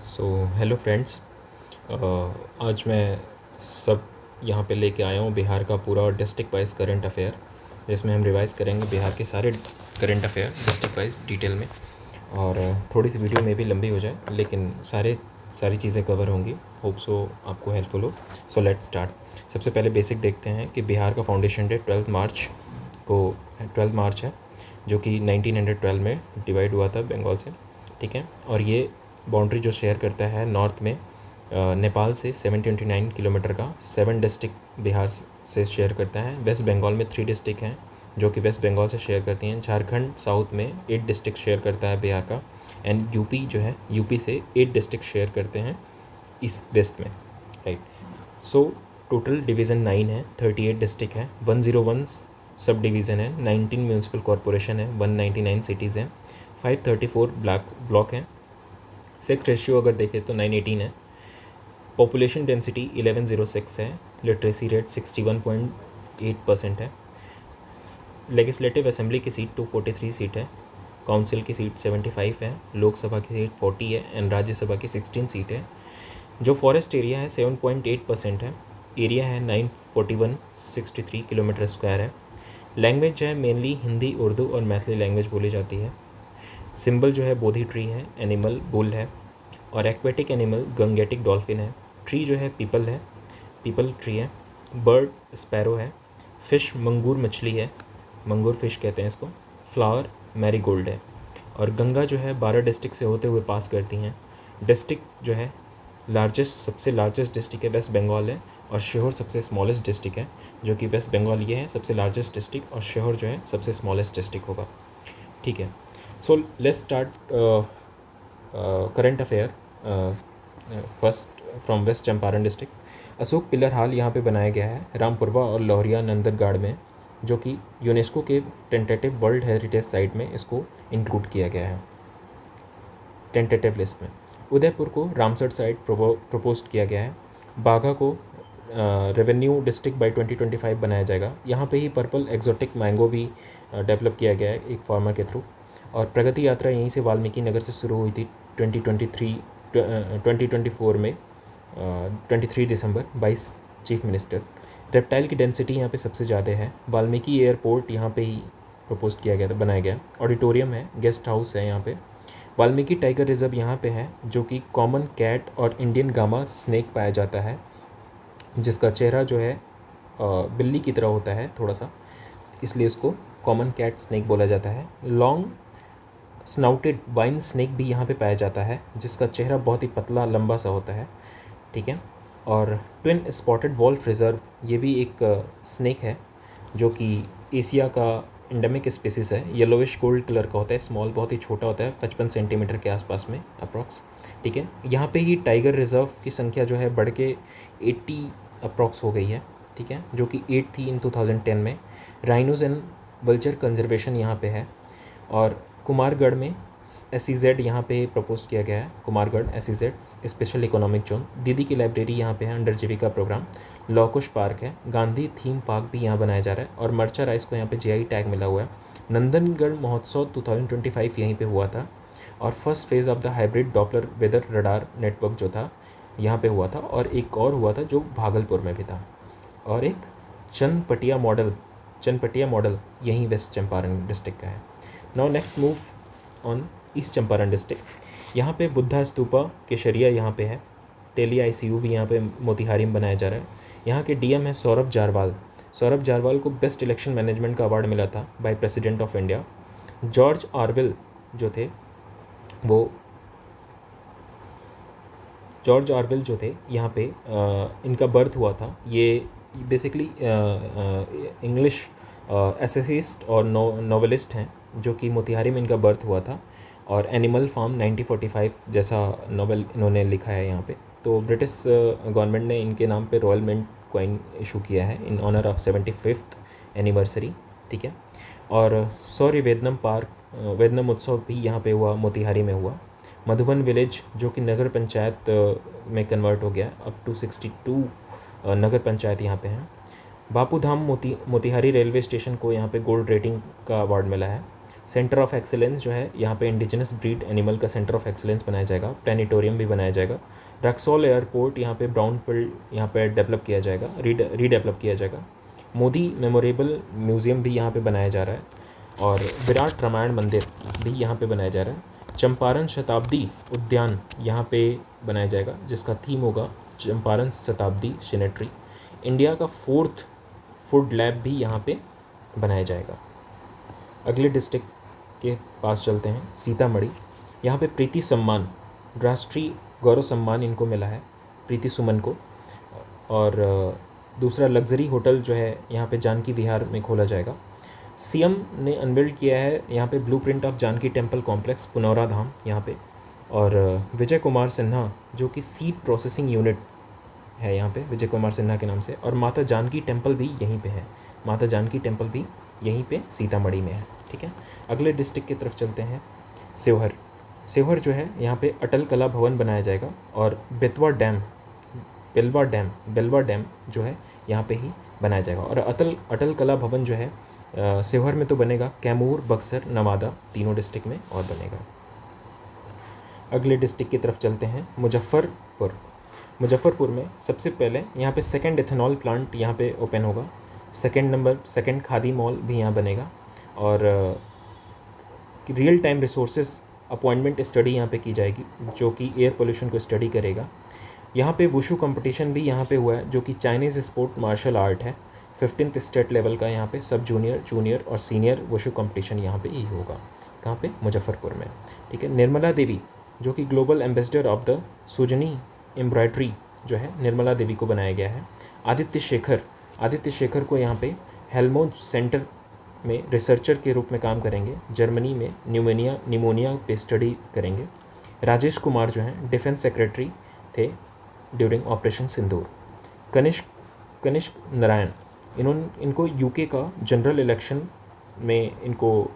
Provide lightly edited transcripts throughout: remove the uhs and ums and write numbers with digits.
So hello friends. आज मैं सब यहाँ पे लेके आया हूँ बिहार का पूरा डिस्ट्रिक्ट वाइज करंट अफेयर, जिसमें हम रिवाइज़ करेंगे बिहार के सारे current affair district wise detail में। और थोड़ी सी वीडियो में भी लंबी हो जाए लेकिन सारी चीज़ें कवर होंगी। होप सो आपको हेल्पफुल हो। सो लेट्स स्टार्ट। सबसे पहले बेसिक देखते हैं कि बिहार का फाउंडेशन डे 12 मार्च है, जो कि 1912 में डिवाइड हुआ था बंगाल से। ठीक है, और ये बाउंड्री जो शेयर करता है नॉर्थ में नेपाल से 729 किलोमीटर का 7 डिस्ट्रिक्ट बिहार से शेयर करता है। वेस्ट बंगाल में 3 डिस्ट्रिक्ट हैं जो कि वेस्ट बंगाल से शेयर करती हैं। झारखंड साउथ में 8 डिस्ट्रिक्ट शेयर करता है बिहार का। एंड यूपी जो है, यूपी से 8 डिस्ट्रिक्ट शेयर करते हैं इस वेस्ट में, राइट। सो टोटल डिवीज़न 9 है, 38 डिस्ट्रिक्ट है, 101 सब डिवीज़न है, 19 म्यूनसिपल कॉरपोरेशन है, 199 सिटीज़ हैं, 534 ब्लॉक हैं। सेक्स रेशियो अगर देखें तो 918 है। पॉपुलेशन डेंसिटी 1106 है। लिटरेसी रेट 61.8% है। लेजिस्लेटिव असेंबली की सीट 243 सीट है। काउंसिल की सीट 75 है। लोकसभा की सीट 40 है एंड राज्यसभा की 16 सीट है। जो फॉरेस्ट एरिया है 7.8% है। एरिया है 94163 किलोमीटर स्क्वायर है। लैंग्वेज है मेनली हिंदी, उर्दू और मैथिली लैंग्वेज बोली जाती है। सिंबल जो है बोधी ट्री है। एनिमल बुल है। और एक्वेटिक एनिमल गंगेटिक डॉल्फिन है। ट्री जो है पीपल है, पीपल ट्री है। बर्ड स्पैरो है। फिश मंगूर मछली है, मंगूर फिश कहते हैं इसको। फ्लावर मैरीगोल्ड है। और गंगा जो है 12 डिस्ट्रिक्ट से होते हुए पास करती हैं। डिस्ट्रिक्ट जो है सबसे लार्जेस्ट डिस्ट्रिक्ट है वेस्ट बंगाल है, और शहर सबसे स्मॉलेस्ट डिस्ट्रिक्ट है, जो कि वेस्ट बंगाल ये है सबसे लार्जेस्ट डिस्ट्रिक्ट, और शहर जो है सबसे स्मॉलेस्ट डिस्ट्रिक्ट होगा। ठीक है, so let's start current affair. First from west Champaran district. Ashok pillar हाल यहाँ पे बनाया गया है रामपुरवा और लोहरिया नंदनगाड़ में, जो कि यूनेस्को के टेंटेटिव वर्ल्ड हेरिटेज साइट में इसको इंक्लूड किया गया है, टेंटेटिव लिस्ट में। उदयपुर को रामसर साइट प्रपोज किया गया है। बाघा को रेवेन्यू डिस्ट्रिक्ट बाय 2025 बनाया जाएगा। यहाँ पे ही पर्पल एक्जोटिक मैंगो भी डेवलप किया गया है एक फार्मर के थ्रू। और प्रगति यात्रा यहीं से वाल्मीकि नगर से शुरू हुई थी 2024 में, 23 दिसंबर 22 चीफ मिनिस्टर। रेप्टाइल की डेंसिटी यहाँ पे सबसे ज़्यादा है। वाल्मीकि एयरपोर्ट यहाँ पे ही प्रपोज किया गया था, बनाया गया। ऑडिटोरियम है, गेस्ट हाउस है यहाँ पे। वाल्मीकि टाइगर रिजर्व यहाँ पे है, जो कि कॉमन कैट और इंडियन गामा स्नेक पाया जाता है, जिसका चेहरा जो है बिल्ली की तरह होता है थोड़ा सा, इसलिए उसको कॉमन कैट स्नेक बोला जाता है। लॉन्ग स्नाउटेड वाइन स्नेक भी यहाँ पे पाया जाता है, जिसका चेहरा बहुत ही पतला लंबा सा होता है। ठीक है, और ट्विन स्पॉटेड वॉल्फ रिजर्व, ये भी एक स्नेक है जो कि एशिया का एंडेमिक स्पीसीज़ है। येलोविश गोल्ड कलर का होता है, स्मॉल, बहुत ही छोटा होता है, 55 सेंटीमीटर के आसपास में अप्रॉक्स। ठीक है, यहाँ पे ही टाइगर रिजर्व की संख्या जो है बढ़ के 80 अप्रॉक्स हो गई है। ठीक है, जो कि 8 थी इन 2010 में। राइनोज एंड वल्चर कंजर्वेशन यहाँ पे है। और कुमारगढ़ में SEZ यहाँ पे प्रपोज किया गया है, Kumarghat SEZ special economic zone. दीदी की लाइब्रेरी यहाँ पे है अंडर जीविका प्रोग्राम। लौकुश पार्क है। गांधी थीम पार्क भी यहाँ बनाया जा रहा है, और मर्चा राइस को यहाँ पे GI टैग मिला हुआ है। नंदनगढ़ महोत्सव 2025 यहीं पे हुआ था, और first phase of the hybrid Doppler weather radar network जो था यहाँ पे हुआ था, और एक और हुआ था जो भागलपुर में भी था। और एक चनपटिया मॉडल यहीं वेस्ट चंपारण डिस्ट्रिक्ट का है। Now next move on east Champaran district. यहाँ पे बुद्धा स्तूपा केशरिया यहाँ पे है। टेली ICU भी यहाँ पे मोतिहारी में बनाया जा रहा है। यहाँ के DM है सौरभ जारवाल। सौरभ जारवाल को बेस्ट इलेक्शन मैनेजमेंट का अवार्ड मिला था by president of India. George Orwell जो थे वो यहाँ पे इनका बर्थ हुआ था। ये बेसिकली इंग्लिश एसेसिस्ट और नॉवेलिस्ट हैं, जो कि मोतिहारी में इनका बर्थ हुआ था। और एनिमल फार्म 1945 जैसा नॉवेल इन्होंने लिखा है यहाँ पे। तो ब्रिटिश गवर्नमेंट ने इनके नाम पे रॉयल मिंट कॉइन इशू किया है in honour of 75th anniversary. ठीक है, और सौर्य वेदनम उत्सव भी यहाँ पे हुआ, मोतिहारी में हुआ। मधुबन विलेज जो कि नगर पंचायत में कन्वर्ट हो गया, अप टू 62 नगर पंचायत यहाँ पे हैं। बापू धाम मोतिहारी रेलवे स्टेशन को यहाँ पे गोल्ड रेटिंग का अवार्ड मिला है। सेंटर ऑफ एक्सीलेंस जो है यहाँ पे इंडिजिनस ब्रीड एनिमल का सेंटर ऑफ एक्सीलेंस बनाया जाएगा, प्लानिटोरियम भी बनाया जाएगा। रक्सौल एयरपोर्ट यहाँ पे ब्राउनफील्ड यहाँ पे डेवलप किया जाएगा, रीडेवलप किया जाएगा। मोदी मेमोरेबल म्यूज़ियम भी यहाँ पे बनाया जा रहा है और विराट रामायण मंदिर भी यहाँ पे बनाया जा रहा है। चंपारण शताब्दी उद्यान यहाँ पे बनाया जाएगा जिसका थीम होगा चंपारण शताब्दी सिनेट्री। इंडिया का 4th फूड लैब भी यहाँ पे बनाया जाएगा। अगले डिस्ट्रिक्ट के पास चलते हैं, सीतामढ़ी। यहाँ पे प्रीति सम्मान, राष्ट्रीय गौरव सम्मान इनको मिला है, प्रीति सुमन को। और दूसरा लग्जरी होटल जो है यहाँ पे जानकी विहार में खोला जाएगा। सीएम ने अनवेल्ड किया है यहाँ पे blueprint of Janaki temple complex Punaura Dham यहाँ पे। और विजय कुमार सिन्हा जो कि सीड प्रोसेसिंग यूनिट है यहाँ पे विजय कुमार सिन्हा के नाम से। और माता जानकी टेम्पल भी यहीं पे है, माता जानकी टेम्पल भी यहीं पे सीतामढ़ी में है। ठीक है, अगले डिस्ट्रिक्ट की तरफ चलते हैं, सेवहर। सेवहर जो है यहाँ पे अटल कला भवन बनाया जाएगा और बेलवा डैम जो है यहाँ पे ही बनाया जाएगा। और अटल कला भवन जो है सेवहर में तो बनेगा, कैमूर, बक्सर, नवादा तीनों डिस्ट्रिक्ट में और बनेगा। अगले डिस्ट्रिक्ट की तरफ चलते हैं, मुजफ्फरपुर। मुजफ्फरपुर में सबसे पहले यहाँ पे सेकंड इथेनॉल प्लांट यहाँ पे ओपन होगा, सेकंड खादी मॉल भी यहाँ बनेगा। और real time resources appointment study यहाँ पे की जाएगी जो कि एयर पोल्यूशन को स्टडी करेगा। यहाँ पे वुशु कंपटीशन भी यहाँ पे हुआ है जो कि चाइनीज़ स्पोर्ट मार्शल आर्ट है। 15th स्टेट लेवल का यहाँ पे सब जूनियर और सीनियर वुशु कंपटीशन यहाँ पे ही होगा। कहाँ पे? मुजफ्फरपुर में। ठीक है, निर्मला देवी जो कि global ambassador of the Sujani embroidery जो है निर्मला देवी को बनाया गया है। आदित्य शेखर को यहाँ पे हेल्मोज सेंटर में रिसर्चर के रूप में काम करेंगे, जर्मनी में निमोनिया पे स्टडी करेंगे। राजेश कुमार जो हैं डिफेंस सेक्रेटरी थे ड्यूरिंग ऑपरेशन सिंदूर। कनिष्क नारायण इनको यूके का जनरल इलेक्शन में इनको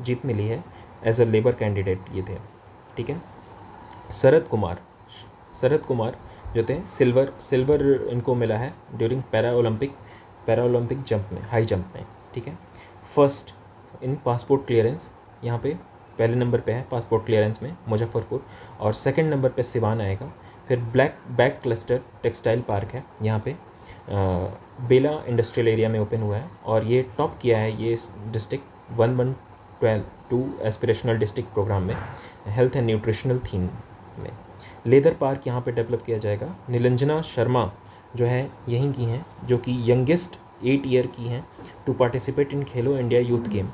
जीत मिली है, एज अ लेबर कैंडिडेट ये थे। ठीक है, शरद कुमार जो थे सिल्वर इनको मिला है ड्यूरिंग पैरा ओलंपिक जंप में, हाई जंप में। ठीक है, फर्स्ट इन पासपोर्ट क्लियरेंस यहाँ पे पहले नंबर पे है पासपोर्ट क्लियरेंस में मुजफ्फरपुर, और सेकंड नंबर पे सिवान आएगा। फिर black back cluster textile park है यहाँ पे, बेला इंडस्ट्रियल एरिया में ओपन हुआ है और ये टॉप किया है ये डिस्ट्रिक्ट 1112 एस्पिरेशनल डिस्ट्रिक्ट प्रोग्राम में, हेल्थ एंड न्यूट्रिशनल थीम में। लेदर पार्क यहाँ पे डेवलप किया जाएगा। नीलंजना शर्मा जो है यहीं की हैं, जो कि यंगेस्ट 8 ईयर की हैं to participate in Khelo India youth game.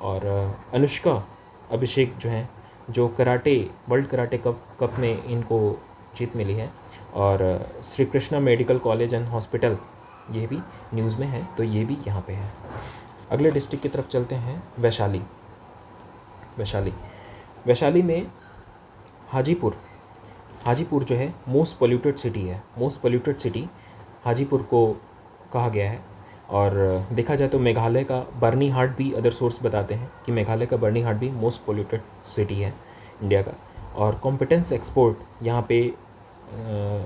और अनुष्का अभिषेक जो हैं जो वर्ल्ड कराटे कप में इनको जीत मिली है। और Shri Krishna medical college and hospital ये भी न्यूज़ में है, तो ये भी यहाँ पे है। अगले डिस्ट्रिक्ट की तरफ चलते हैं, वैशाली में हाजीपुर जो है मोस्ट पोल्यूटेड सिटी हाजीपुर को कहा गया है। और देखा जाए तो मेघालय का बर्नी हाट भी अदर सोर्स बताते हैं कि मेघालय का बर्नी हाट भी मोस्ट पोल्यूटेड सिटी है इंडिया का। और कॉम्पिटेंस एक्सपोर्ट यहाँ पे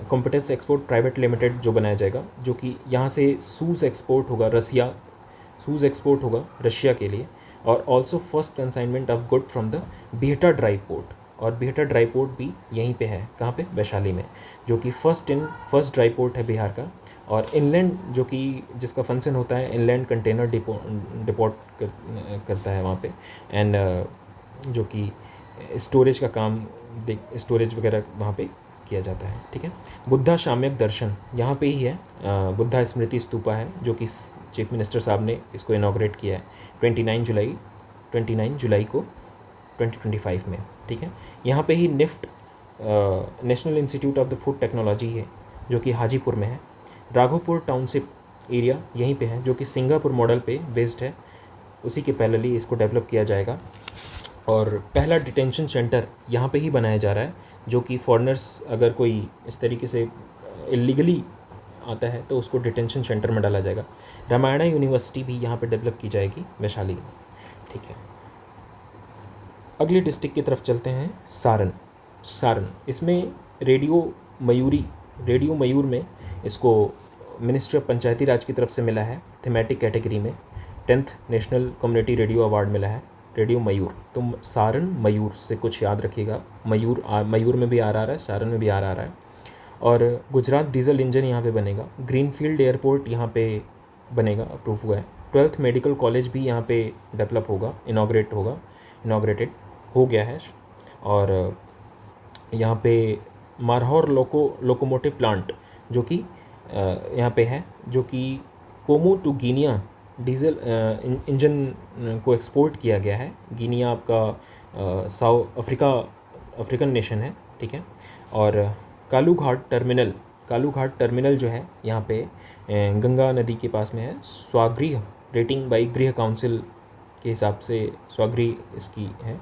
कॉम्पिटेंस एक्सपोर्ट प्राइवेट लिमिटेड जो बनाया जाएगा, जो कि यहाँ से सूज़ एक्सपोर्ट होगा रशिया के लिए। और also first consignment of good from the Bihta dry port, और बिहटा ड्राई पोर्ट भी यहीं पे है, कहाँ पे? वैशाली में, जो कि फर्स्ट ड्राई पोर्ट है बिहार का। और इनलैंड जो कि जिसका फंक्शन होता है इनलैंड कंटेनर डिपोर्ट करता है वहाँ पे, एंड जो कि स्टोरेज का काम स्टोरेज वगैरह वहाँ पे किया जाता है। ठीक है, बुद्धा शाम्यक दर्शन यहाँ पे ही है, बुद्धा स्मृति स्तूपा है जो कि चीफ मिनिस्टर साहब ने इसको इनॉग्रेट किया है 29 जुलाई को 2025 में। ठीक है, यहाँ पे ही NIFT national institute of the food technology है जो कि हाजीपुर में है। राघोपुर टाउनशिप एरिया यहीं पे है जो कि सिंगापुर मॉडल पे बेस्ड है, उसी के पैरेलली इसको डेवलप किया जाएगा। और पहला डिटेंशन सेंटर यहाँ पे ही बनाया जा रहा है, जो कि फॉरेनर्स अगर कोई इस तरीके से इलीगली आता है तो उसको डिटेंशन सेंटर में डाला जाएगा। रामायणा यूनिवर्सिटी भी यहाँ पे डेवलप की जाएगी वैशाली में। ठीक है, अगली डिस्ट्रिक्ट की तरफ चलते हैं, सारण। इसमें रेडियो मयूर में इसको मिनिस्ट्री ऑफ पंचायती राज की तरफ से मिला है थीमेटिक कैटेगरी में, 10th national community radio award मिला है। रेडियो मयूर। तो सारण मयूर से कुछ याद रखिएगा, मयूर में भी RR है, सारण में भी RR है। और गुजरात डीजल इंजन यहाँ पे बनेगा। ग्रीनफील्ड एयरपोर्ट यहाँ पे बनेगा, अप्रूव हुआ है। 12th मेडिकल कॉलेज भी यहाँ पे डेवलप होगा, इनाग्रेटेड हो गया है। और यहाँ पे मारहौर लोकोमोटिव प्लांट जो कि यहाँ पे है, जो कि कोमो टू गिनिया डीजल इंजन को एक्सपोर्ट किया गया है। गिनिया आपका साउथ अफ्रीकन नेशन है, ठीक है। और कालू घाट टर्मिनल जो है यहाँ पे गंगा नदी के पास में है। स्वगृह रेटिंग बाई गृह काउंसिल के हिसाब से स्वगृह इसकी है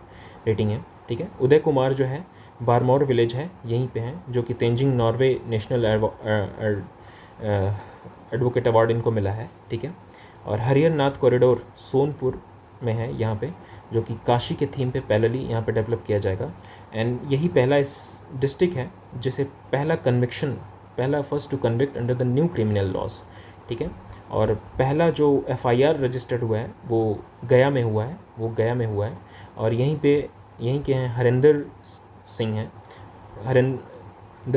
रेटिंग है, ठीक है। उदय कुमार जो है बारमौर विलेज है यहीं पे है, जो कि Tenzing Norway national advocate award इनको मिला है, ठीक है। और हरिहर नाथ कॉरिडोर सोनपुर में है यहाँ पे, जो कि काशी के थीम पे पैरेलली यहाँ पे डेवलप किया जाएगा। एंड यही पहला इस डिस्ट्रिक्ट है जिसे पहला first to convict under the new criminal laws, ठीक है। और पहला जो FIR रजिस्टर्ड हुआ है वो गया में हुआ है। और यहीं के हैं हरिंदर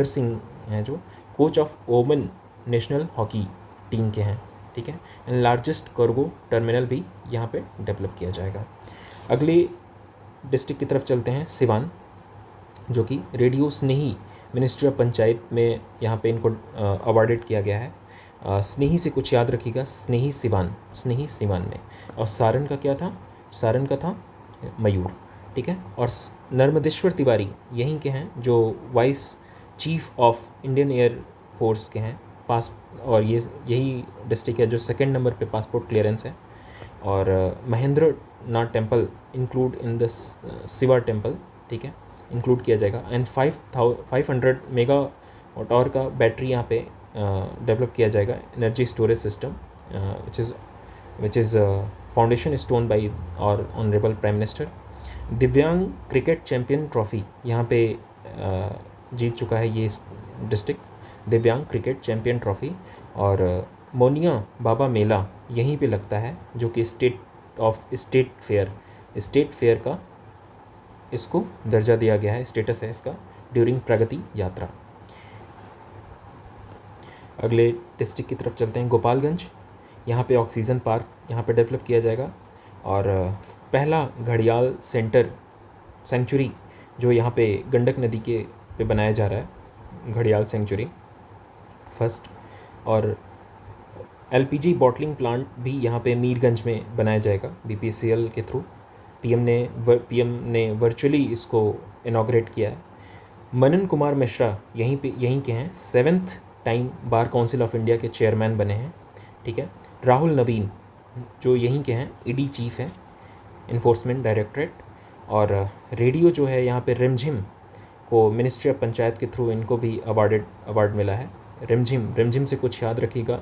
सिंह हैं जो कोच ऑफ ओमन नेशनल हॉकी टीम के हैं, ठीक है। एंड लार्जेस्ट कार्गो टर्मिनल भी यहाँ पे डेवलप किया जाएगा। अगले डिस्ट्रिक्ट की तरफ चलते हैं, सिवान, जो कि radio Snehi ministry of panchayat में यहाँ पे इनको अवार्डेड किया गया है। स्नेही से कुछ याद रखिएगा, स्नेही सिवान में। और सारण का क्या था? सारण का था मयूर, ठीक है। और नर्मदेश्वर तिवारी यहीं के हैं, जो vice chief of Indian air force के हैं पास। और यही डिस्ट्रिक्ट है जो 2nd नंबर पे पासपोर्ट क्लियरेंस है। और Mahendra Nath temple include in the Shiva temple, ठीक है, इंक्लूड किया जाएगा। एंड 500 मेगावाट आवर का बैटरी यहाँ पे डेवलप किया जाएगा, energy storage system, which is foundation stone by और ऑनरेबल प्राइम मिनिस्टर। दिव्यांग क्रिकेट चैम्पियन ट्रॉफी यहाँ पे जीत चुका है ये डिस्ट्रिक्ट, दिव्यांग क्रिकेट चैम्पियन ट्रॉफी। और मोनिया बाबा मेला यहीं पे लगता है, जो कि स्टेट फेयर का इसको दर्जा दिया गया है, स्टेटस है इसका ड्यूरिंग प्रगति यात्रा। अगले डिस्ट्रिक्ट की तरफ चलते हैं, गोपालगंज। यहाँ पे ऑक्सीजन पार्क यहाँ पे डेवलप किया जाएगा। और पहला घड़ियाल सेंचुरी जो यहाँ पे गंडक नदी पे बनाया जा रहा है, घड़ियाल सेंचुरी फर्स्ट। और LPG बॉटलिंग प्लांट भी यहाँ पे मीरगंज में बनाया जाएगा BPCL के थ्रू। PM ने वर्चुअली इसको इनॉग्रेट किया है। मनन कुमार मिश्रा यहीं के हैं, 7th time bar council of India के चेयरमैन बने हैं, ठीक है। राहुल नवीन जो यहीं के हैं, ED चीफ हैं, इन्फोर्समेंट डायरेक्टरेट। और रेडियो जो है यहाँ पे रिमझिम को मिनिस्ट्री ऑफ पंचायत के थ्रू इनको भी अवार्ड मिला है। रिमझिम से कुछ याद रखिएगा,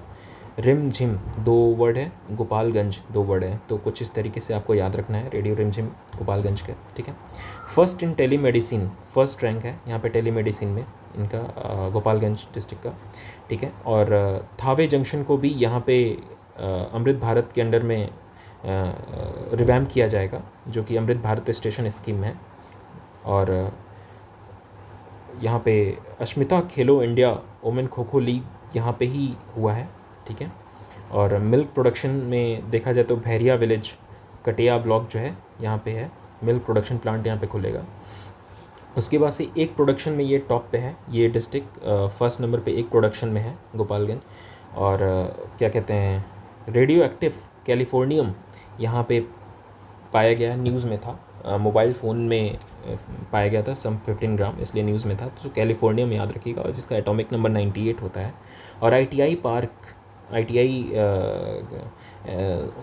रिमझिम 2 वर्ड है, गोपालगंज 2 वर्ड है, तो कुछ इस तरीके से आपको याद रखना है, रेडियो रिमझिम गोपालगंज के, ठीक है। First in telemedicine, first rank है यहाँ पे टेलीमेडिसिन में इनका, गोपालगंज डिस्ट्रिक्ट का, ठीक है। और थावे जंक्शन को भी यहाँ पे अमृत भारत के अंडर में रिवैम्प किया जाएगा, जो कि अमृत भारत स्टेशन स्कीम है। और यहाँ पे अश्मिता खेलो India women kho kho league यहाँ पे ही हुआ है, ठीक है। और मिल्क प्रोडक्शन में देखा जाए तो भैरिया विलेज कटिया ब्लॉक जो है यहाँ पे है, मिल्क प्रोडक्शन प्लांट यहाँ पे खुलेगा। उसके बाद से एक प्रोडक्शन में ये टॉप पे है, ये डिस्ट्रिक्ट 1st नंबर पे एक प्रोडक्शन में है गोपालगंज। और क्या कहते हैं, रेडियो एक्टिव कैलिफोर्नियम यहाँ पे पाया गया, न्यूज़ में था, मोबाइल फ़ोन में पाया गया था, सम 15 ग्राम, इसलिए न्यूज़ में था। तो कैलिफोर्नियम याद रखिएगा, और जिसका एटॉमिक नंबर 98 होता है। और ITI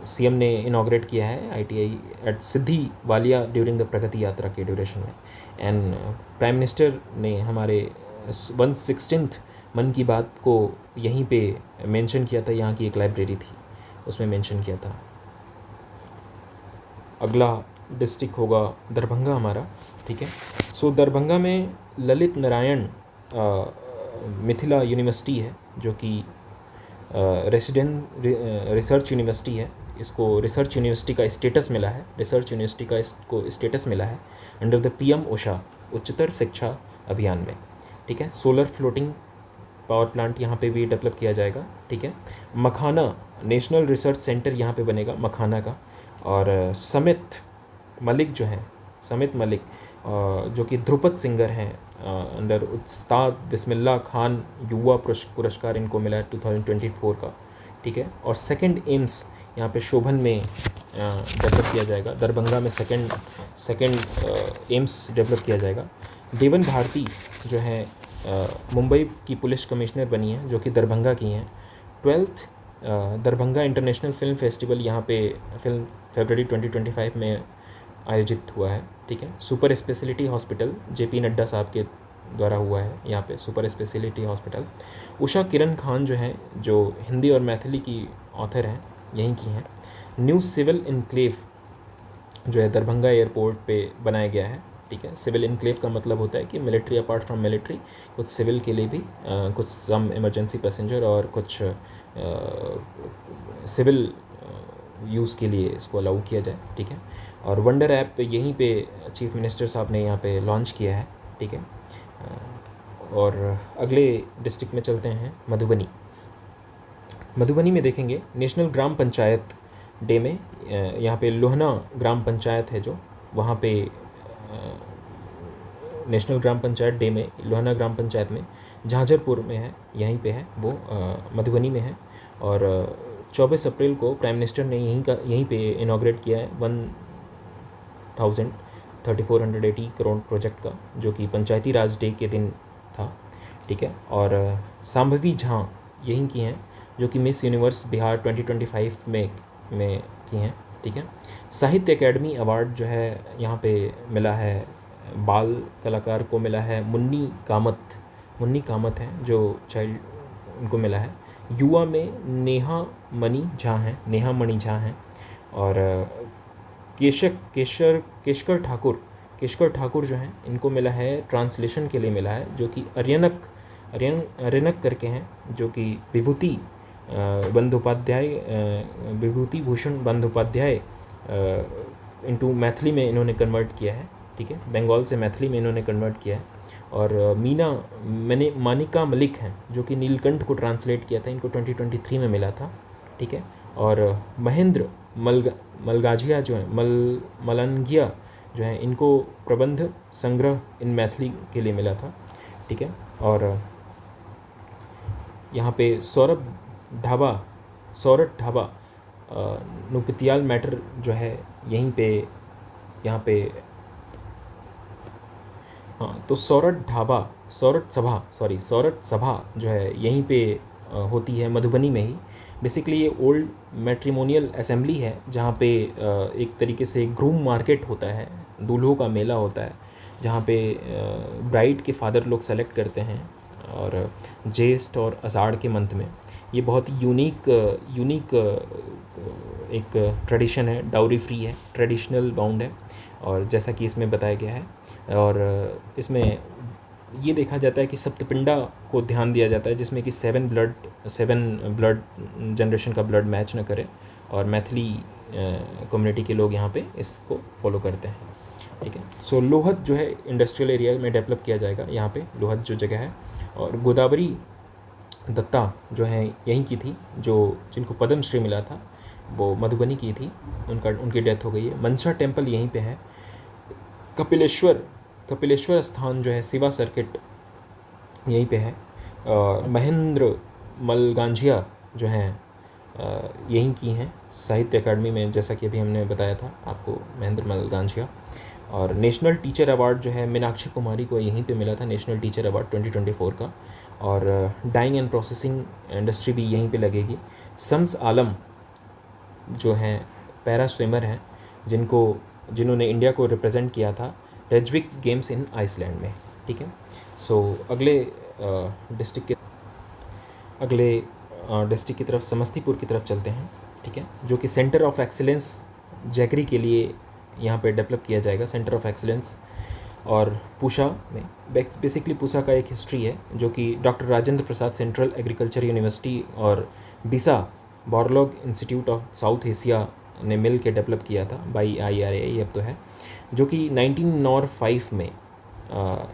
CM ने इनॉग्रेट किया है, ITI at Siddhi Walia during the Pragati Yatra के ड्यूरेशन में। एंड प्राइम मिनिस्टर ने हमारे 116th मन की बात को यहीं पे मेंशन किया था, यहाँ की एक लाइब्रेरी थी उसमें मेंशन किया था। अगला डिस्ट्रिक्ट होगा दरभंगा हमारा, ठीक है। सो दरभंगा में ललित नारायण मिथिला यूनिवर्सिटी है, जो कि रेसिडेंट रिसर्च यूनिवर्सिटी है, इसको रिसर्च यूनिवर्सिटी का स्टेटस मिला है, रिसर्च यूनिवर्सिटी का इसको स्टेटस मिला है अंडर द पीएम उषा उच्चतर शिक्षा अभियान में, ठीक है। सोलर फ्लोटिंग पावर प्लांट यहाँ पे भी डेवलप किया जाएगा, ठीक है। मखाना नेशनल रिसर्च सेंटर यहाँ पे बनेगा मखाना का। और समित मलिक जो हैं, समित मलिक जो कि ध्रुपद सिंगर हैं, अंडर उस्ताद बिस्मिल्लाह खान युवा पुरस्कार इनको मिला है 2024 का, ठीक है। और सेकंड एम्स यहाँ पे शोभन में डेवलप किया जाएगा, दरभंगा में सेकंड एम्स डेवलप किया जाएगा। देवन भारती जो है मुंबई की पुलिस कमिश्नर बनी है, जो कि दरभंगा की हैं। 12th Darbhanga international film festival यहाँ पे फिल्म फरवरी 2025 में आयोजित हुआ है, ठीक है। Super speciality hospital JP Nadda साहब के द्वारा हुआ है यहाँ पे super speciality hospital. Usha Kiran Khan जो हैं, जो हिंदी और मैथिली की ऑथर हैं, यहीं की हैं। न्यू सिविल इनक्लेव जो है दरभंगा एयरपोर्ट पे बनाया गया है, ठीक है। सिविल इनक्लेव का मतलब होता है कि मिलिट्री अपार्ट फ्रॉम मिलिट्री, कुछ सिविल के लिए भी कुछ सम इमरजेंसी पैसेंजर और कुछ सिविल यूज़ के लिए इसको अलाउ किया जाए, ठीक है। और वंडर ऐप यहीं पे चीफ मिनिस्टर साहब ने यहाँ पे लॉन्च किया है, ठीक है। और अगले डिस्ट्रिक्ट में चलते हैं, मधुबनी। मधुबनी में देखेंगे नेशनल ग्राम पंचायत डे में यहाँ पे लोहना ग्राम पंचायत है, जो वहाँ पे नेशनल ग्राम पंचायत डे में लोहना ग्राम पंचायत में झांझरपुर में है, यहीं पे है वो, मधुबनी में है। और 24 अप्रैल को प्राइम मिनिस्टर ने यहीं पे इनॉग्रेट किया है 1,3480 करोड़ प्रोजेक्ट का, जो कि पंचायती राज डे के दिन था, ठीक है। और सांभवी झां यहीं की हैं, जो कि मिस यूनिवर्स बिहार 2025 में की हैं, ठीक है। साहित्य एकेडमी अवार्ड जो है यहाँ पे मिला है, बाल कलाकार को मिला है मुन्नी कामत हैं जो चाइल्ड, उनको मिला है। युवा में नेहा मणि झा हैं। और केशकर ठाकुर जो हैं, इनको मिला है ट्रांसलेशन के लिए मिला है, जो कि अरियनक करके हैं, जो कि विभूति भूषण बंदोपाध्याय इनटू मैथिली में इन्होंने कन्वर्ट किया है, ठीक है। बंगाल से मैथिली में इन्होंने कन्वर्ट किया है। और मानिका मलिक हैं, जो कि नीलकंठ को ट्रांसलेट किया था, इनको 2023 में मिला था, ठीक है। और महेंद्र मलगाजिया जो है मलंगिया जो है, इनको प्रबंध संग्रह इन मैथिली के लिए मिला था, ठीक है। और यहाँ पे सौरभ ढाबा नुपतियाल मैटर जो है यहीं पे, यहाँ पे, हाँ, तो सौरठ सभा जो है यहीं पे होती है, मधुबनी में ही। बेसिकली ये ओल्ड मैट्रिमोनियल असेंबली है, जहाँ पे एक तरीके से ग्रूम मार्केट होता है, दूल्हों का मेला होता है, जहाँ पे ब्राइड के फादर लोग सेलेक्ट करते हैं। और ज्येष्ठ और आषाढ़ के मंथ में ये बहुत यूनिक एक ट्रेडिशन है, डाउरी फ्री है, ट्रेडिशनल बाउंड है। और जैसा कि इसमें बताया गया है, और इसमें ये देखा जाता है कि सप्तपिंडा को ध्यान दिया जाता है, जिसमें कि 7 ब्लड जनरेशन का ब्लड मैच न करे, और मैथिली कम्युनिटी के लोग यहाँ पे इसको फॉलो करते हैं, ठीक है। सो लोहत जो है इंडस्ट्रियल एरिया में डेवलप किया जाएगा, यहाँ पे लोहत जो जगह है। और गोदावरी दत्ता जो है यहीं की थी, जिनको पद्म श्री मिला था, वो मधुबनी की थी, उनकी डेथ हो गई है। मनसा टेम्पल यहीं पे है। कपिलेश्वर स्थान जो है शिवा सर्किट यहीं पे है। महेंद्र मलगांझिया जो हैं यहीं की हैं, साहित्य अकादमी में, जैसा कि अभी हमने बताया था आपको, महेंद्र मलगांझिया। और नेशनल टीचर अवार्ड जो है मीनाक्षी कुमारी को यहीं पे मिला था, नेशनल टीचर अवार्ड 2024 का। और डाइंग एंड प्रोसेसिंग इंडस्ट्री भी यहीं पे लगेगी। शम्स आलम जो हैं पैरा स्विमर हैं, जिन्होंने इंडिया को रिप्रेजेंट किया था रेजविक गेम्स इन आइसलैंड में, ठीक है। सो अगले डिस्ट्रिक्ट की तरफ, समस्तीपुर की तरफ चलते हैं, ठीक है, जो कि सेंटर ऑफ एक्सीलेंस जैकरी के लिए यहाँ पे डेवलप किया जाएगा, सेंटर ऑफ एक्सीलेंस। और पूसा में बेसिकली पूसा का एक हिस्ट्री है, जो कि doctor Rajendra Prasad central agriculture university और बिसा Borlaug institute of south Asia ने मिल के डेवलप किया था बाई IRA अब तो है, जो कि 1905 में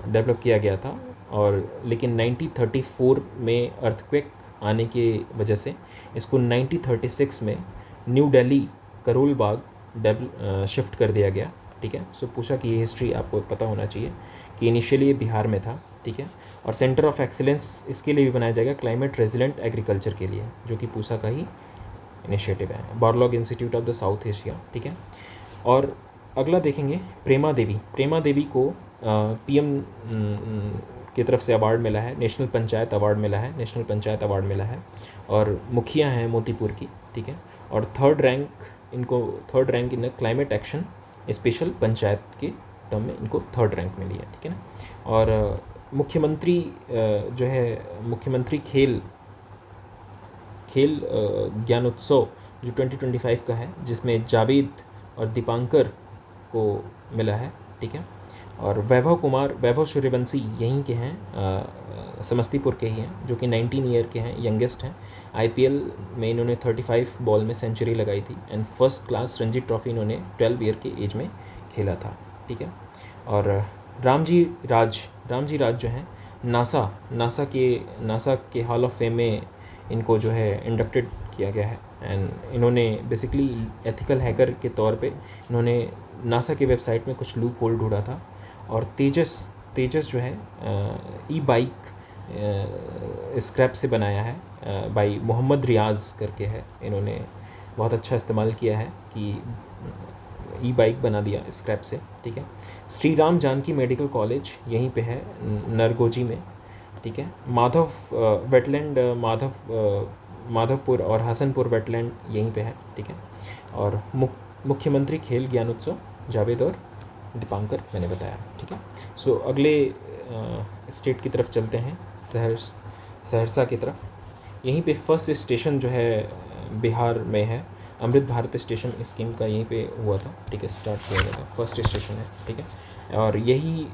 डेवलप किया गया था। और लेकिन 1934 में अर्थक्वेक आने की वजह से इसको 1936 में न्यू दिल्ली करोल बाग शिफ्ट कर दिया गया। ठीक है, सो पूछा कि ये हिस्ट्री आपको पता होना चाहिए कि इनिशियली ये बिहार में था। ठीक है, और सेंटर ऑफ एक्सीलेंस इसके लिए भी बनाया जाएगा क्लाइमेट रेजिलेंट एग्रीकल्चर के लिए, जो कि पूसा का ही इनिशिएटिव है, Borlaug institute of the south Asia. ठीक है, और अगला देखेंगे प्रेमा देवी। प्रेमा देवी को PM की तरफ से अवार्ड मिला है, नेशनल पंचायत अवार्ड मिला है, नेशनल पंचायत अवार्ड मिला है, और मुखिया हैं मोतीपुर की। ठीक है, और third rank in climate action special panchayat के टर्म में इनको थर्ड रैंक मिली है। ठीक है ना, और मुख्यमंत्री जो है मुख्यमंत्री खेल ज्ञानोत्सव जो 2025 का है, जिसमें जावेद और दीपांकर को मिला है। ठीक है, और वैभव सूर्यवंशी यहीं के हैं, समस्तीपुर के ही हैं, जो कि 19 ईयर के हैं, यंगेस्ट हैं। IPL में इन्होंने 35 बॉल में सेंचुरी लगाई थी, and first class Ranji trophy इन्होंने 12 ईयर के एज में खेला था। ठीक है, और रामजी राज जो हैं नासा के हॉल ऑफ फेम में इनको जो है इंडक्टेड किया गया है। एंड इन्होंने बेसिकली एथिकल हैकर के तौर पे इन्होंने नासा की वेबसाइट में कुछ लूप होल ढूंढा था, और तेजस जो है E-बाइक स्क्रैप से बनाया है, बाई मोहम्मद रियाज करके है। इन्होंने बहुत अच्छा इस्तेमाल किया है कि E-बाइक बना दिया स्क्रैप से। ठीक है, श्री राम जानकी मेडिकल कॉलेज यहीं पे है, नरगोजी में। ठीक है, माधवपुर और हसनपुर वेटलैंड यहीं पे है। ठीक है, और मुख्यमंत्री खेल ज्ञानोत्सव जावेद और दीपांकर मैंने बताया। ठीक है, सो अगले स्टेट की तरफ चलते हैं, सहरसा की तरफ। यहीं पे फर्स्ट स्टेशन जो है बिहार में है, अमृत भारत स्टेशन स्कीम का यहीं पे हुआ था। ठीक है, स्टार्ट किया गया था, फर्स्ट स्टेशन है। ठीक है, और यही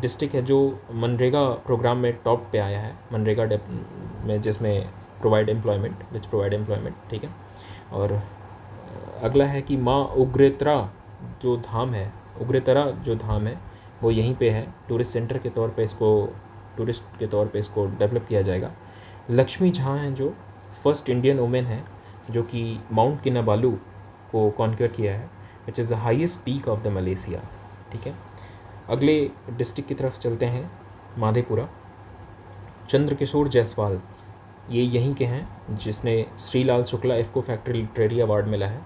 डिस्ट्रिक्ट है जो मनरेगा प्रोग्राम में टॉप पे आया है, मनरेगा में, जिसमें प्रोवाइड एम्प्लॉयमेंट। ठीक है, और अगला है कि माँ उग्रेतरा जो धाम है वो यहीं पे है, टूरिस्ट के तौर पे इसको डेवलप किया जाएगा। लक्ष्मी झा हैं जो फर्स्ट इंडियन वुमेन है जो कि माउंट किनाबालू को कॉन्कर किया है, which is the highest peak of the Malaysia. ठीक है, अगले डिस्ट्रिक्ट की तरफ चलते हैं, माधेपुरा। चंद्रकिशोर जायसवाल ये यहीं के हैं, जिसने Shrilal Shukla IFFCO factory literary award मिला है।